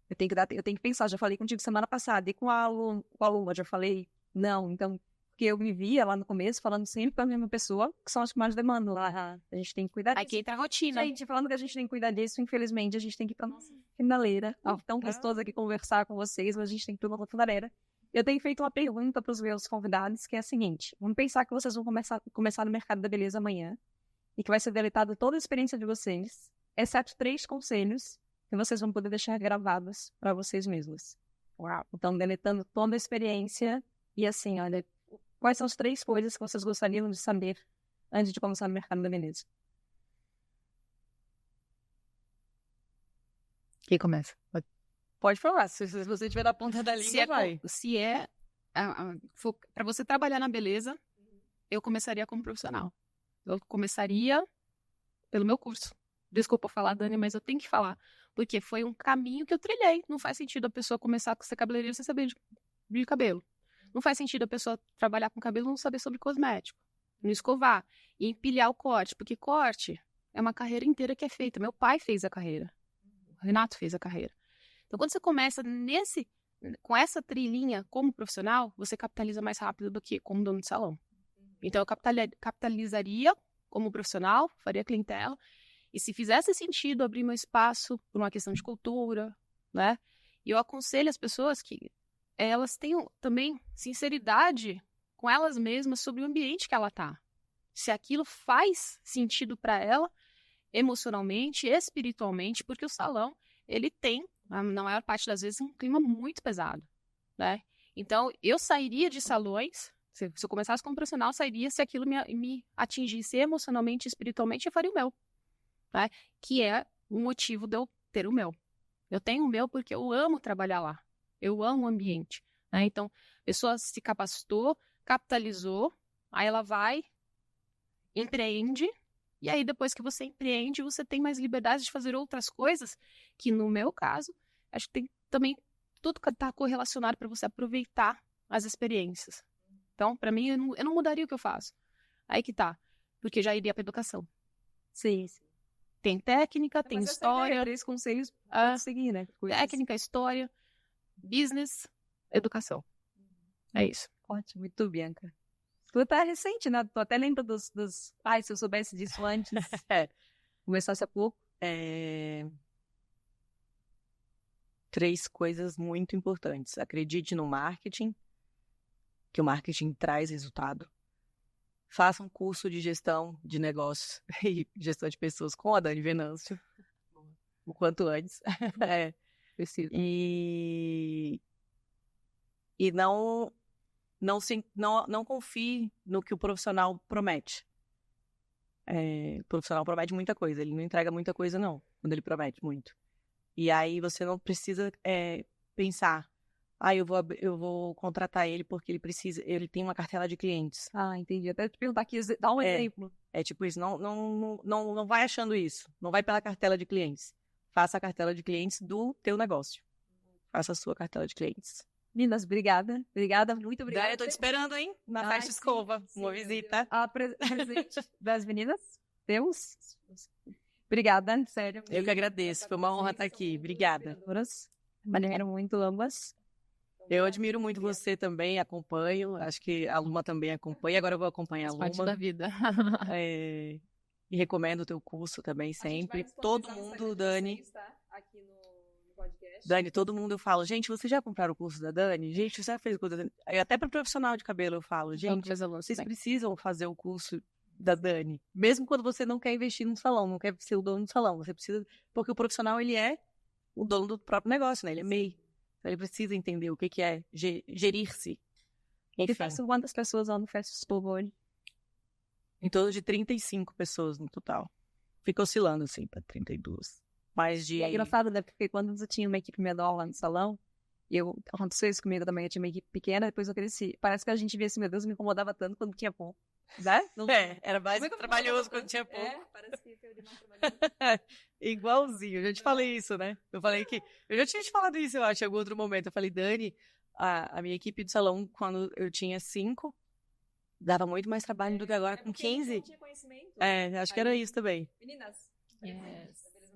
Eu tenho que pensar, já falei contigo semana passada, e com a aluna, já falei, não, então, porque eu vivia lá no começo falando sempre com a mesma pessoa, que são as que mais demandam. A gente tem que cuidar disso. Aí que entra a rotina. Gente, falando que a gente tem que cuidar disso, infelizmente, a gente tem que ir pra nossa finaleira. Tão gostoso aqui conversar com vocês, mas a gente tem que ir pra nossa finaleira. Eu tenho feito uma pergunta para os meus convidados, que é a seguinte: vamos pensar que vocês vão começar no mercado da beleza amanhã, e que vai ser deletada toda a experiência de vocês, exceto 3 conselhos que vocês vão poder deixar gravados para vocês mesmos. Uau! Então, deletando toda a experiência, e assim, olha, quais são as 3 coisas que vocês gostariam de saber antes de começar no mercado da beleza? Quem começa? Pode falar, se você estiver na ponta da língua, vai. Se para você trabalhar na beleza, eu começaria como profissional. Eu começaria pelo meu curso. Desculpa falar, Dani, mas eu tenho que falar. Porque foi um caminho que eu trilhei. Não faz sentido a pessoa começar a ser cabeleireira sem saber de cabelo. Não faz sentido a pessoa trabalhar com cabelo e não saber sobre cosmético, não escovar e empilhar o corte, porque corte é uma carreira inteira que é feita. Meu pai fez a carreira, o Renato fez a carreira. Então, quando você começa com essa trilhinha como profissional, você capitaliza mais rápido do que como dono de salão. Então, eu capitalizaria como profissional, faria clientela, e se fizesse sentido abrir meu espaço por uma questão de cultura, né? E eu aconselho as pessoas que elas tenham também sinceridade com elas mesmas sobre o ambiente que ela tá. Se aquilo faz sentido para ela, emocionalmente, espiritualmente, porque o salão, ele tem, na maior parte das vezes, um clima muito pesado, né? Então, eu sairia de salões, se eu começasse como profissional, sairia se aquilo me atingisse emocionalmente e espiritualmente, eu faria o meu, né? Que é o motivo de eu ter o meu. Eu tenho o meu porque eu amo trabalhar lá. Eu amo o ambiente, né? Então, a pessoa se capacitou, capitalizou, aí ela vai, empreende, e aí depois que você empreende, você tem mais liberdade de fazer outras coisas, que no meu caso, acho que tem também tudo que está correlacionado para você aproveitar as experiências. Então, para mim, eu não mudaria o que eu faço. Aí que tá, porque já iria para educação. Sim. Tem técnica, tem história. Três conselhos para seguir, né? Técnica, história, business, educação. É isso. Ótimo, e tu, Bianca? Tu tá recente, né? Tu até lembra dos... Ai, se eu soubesse disso antes. Começasse há pouco. 3 coisas muito importantes. Acredite no marketing, que o marketing traz resultado. Faça um curso de gestão de negócios e gestão de pessoas com a Dani Venâncio, o quanto antes. Preciso. E não confie no que o profissional promete. O profissional promete muita coisa, ele não entrega muita coisa, não, quando ele promete muito. E aí você não precisa pensar, eu vou contratar ele porque ele tem uma cartela de clientes. Ah, entendi. Até te perguntar aqui, dá um exemplo. É tipo isso, não vai achando isso, não vai pela cartela de clientes. Faça a cartela de clientes do teu negócio. Faça a sua cartela de clientes. Meninas, obrigada. Obrigada, muito obrigada. Dani, eu tô te esperando, hein? Na festa escova, uma visita. A presente das meninas, temos? Obrigada, sério. Eu que agradeço, foi uma honra estar aqui. Obrigada. Admiro muito ambas. Eu admiro muito você também, acompanho. Acho que a Luma também acompanha. Agora eu vou acompanhar a Luma. Parte da vida. E recomendo o teu curso também, sempre. Todo mundo, Dani. Dani, todo mundo eu falo, gente, vocês já compraram o curso da Dani? Gente, você já fez o curso da Dani? Até para profissional de cabelo eu falo, gente, vocês precisam fazer o curso da Dani. Mesmo quando você não quer investir no salão, não quer ser o dono do salão, você precisa, porque o profissional, ele é o dono do próprio negócio, né? Ele é MEI. Então ele precisa entender o que é gerir-se. E faz quantas pessoas lá no Festa Escova hoje? Em torno de 35 pessoas no total. Fica oscilando, assim, para 32. É engraçado, né? Porque quando eu tinha uma equipe menor lá no salão, aconteceu isso comigo também, eu tinha uma equipe pequena, depois eu cresci. Parece que a gente via assim, meu Deus, me incomodava tanto quando tinha pouco. Né? Era mais trabalhoso quando tinha pouco. Parece que eu demais trabalhando. Igualzinho, eu já te falei isso, né? Eu já tinha te falado isso, eu acho, em algum outro momento. Eu falei, Dani, a minha equipe do salão, quando eu tinha 5, dava muito mais trabalho do que agora com 15. Não tinha conhecimento. Acho que era isso também. Meninas.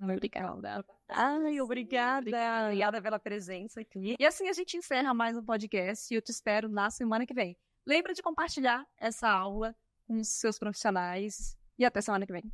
Obrigada. Ai, obrigada. Obrigada pela presença aqui. E assim a gente encerra mais um podcast e eu te espero na semana que vem. Lembra de compartilhar essa aula com os seus profissionais e até semana que vem.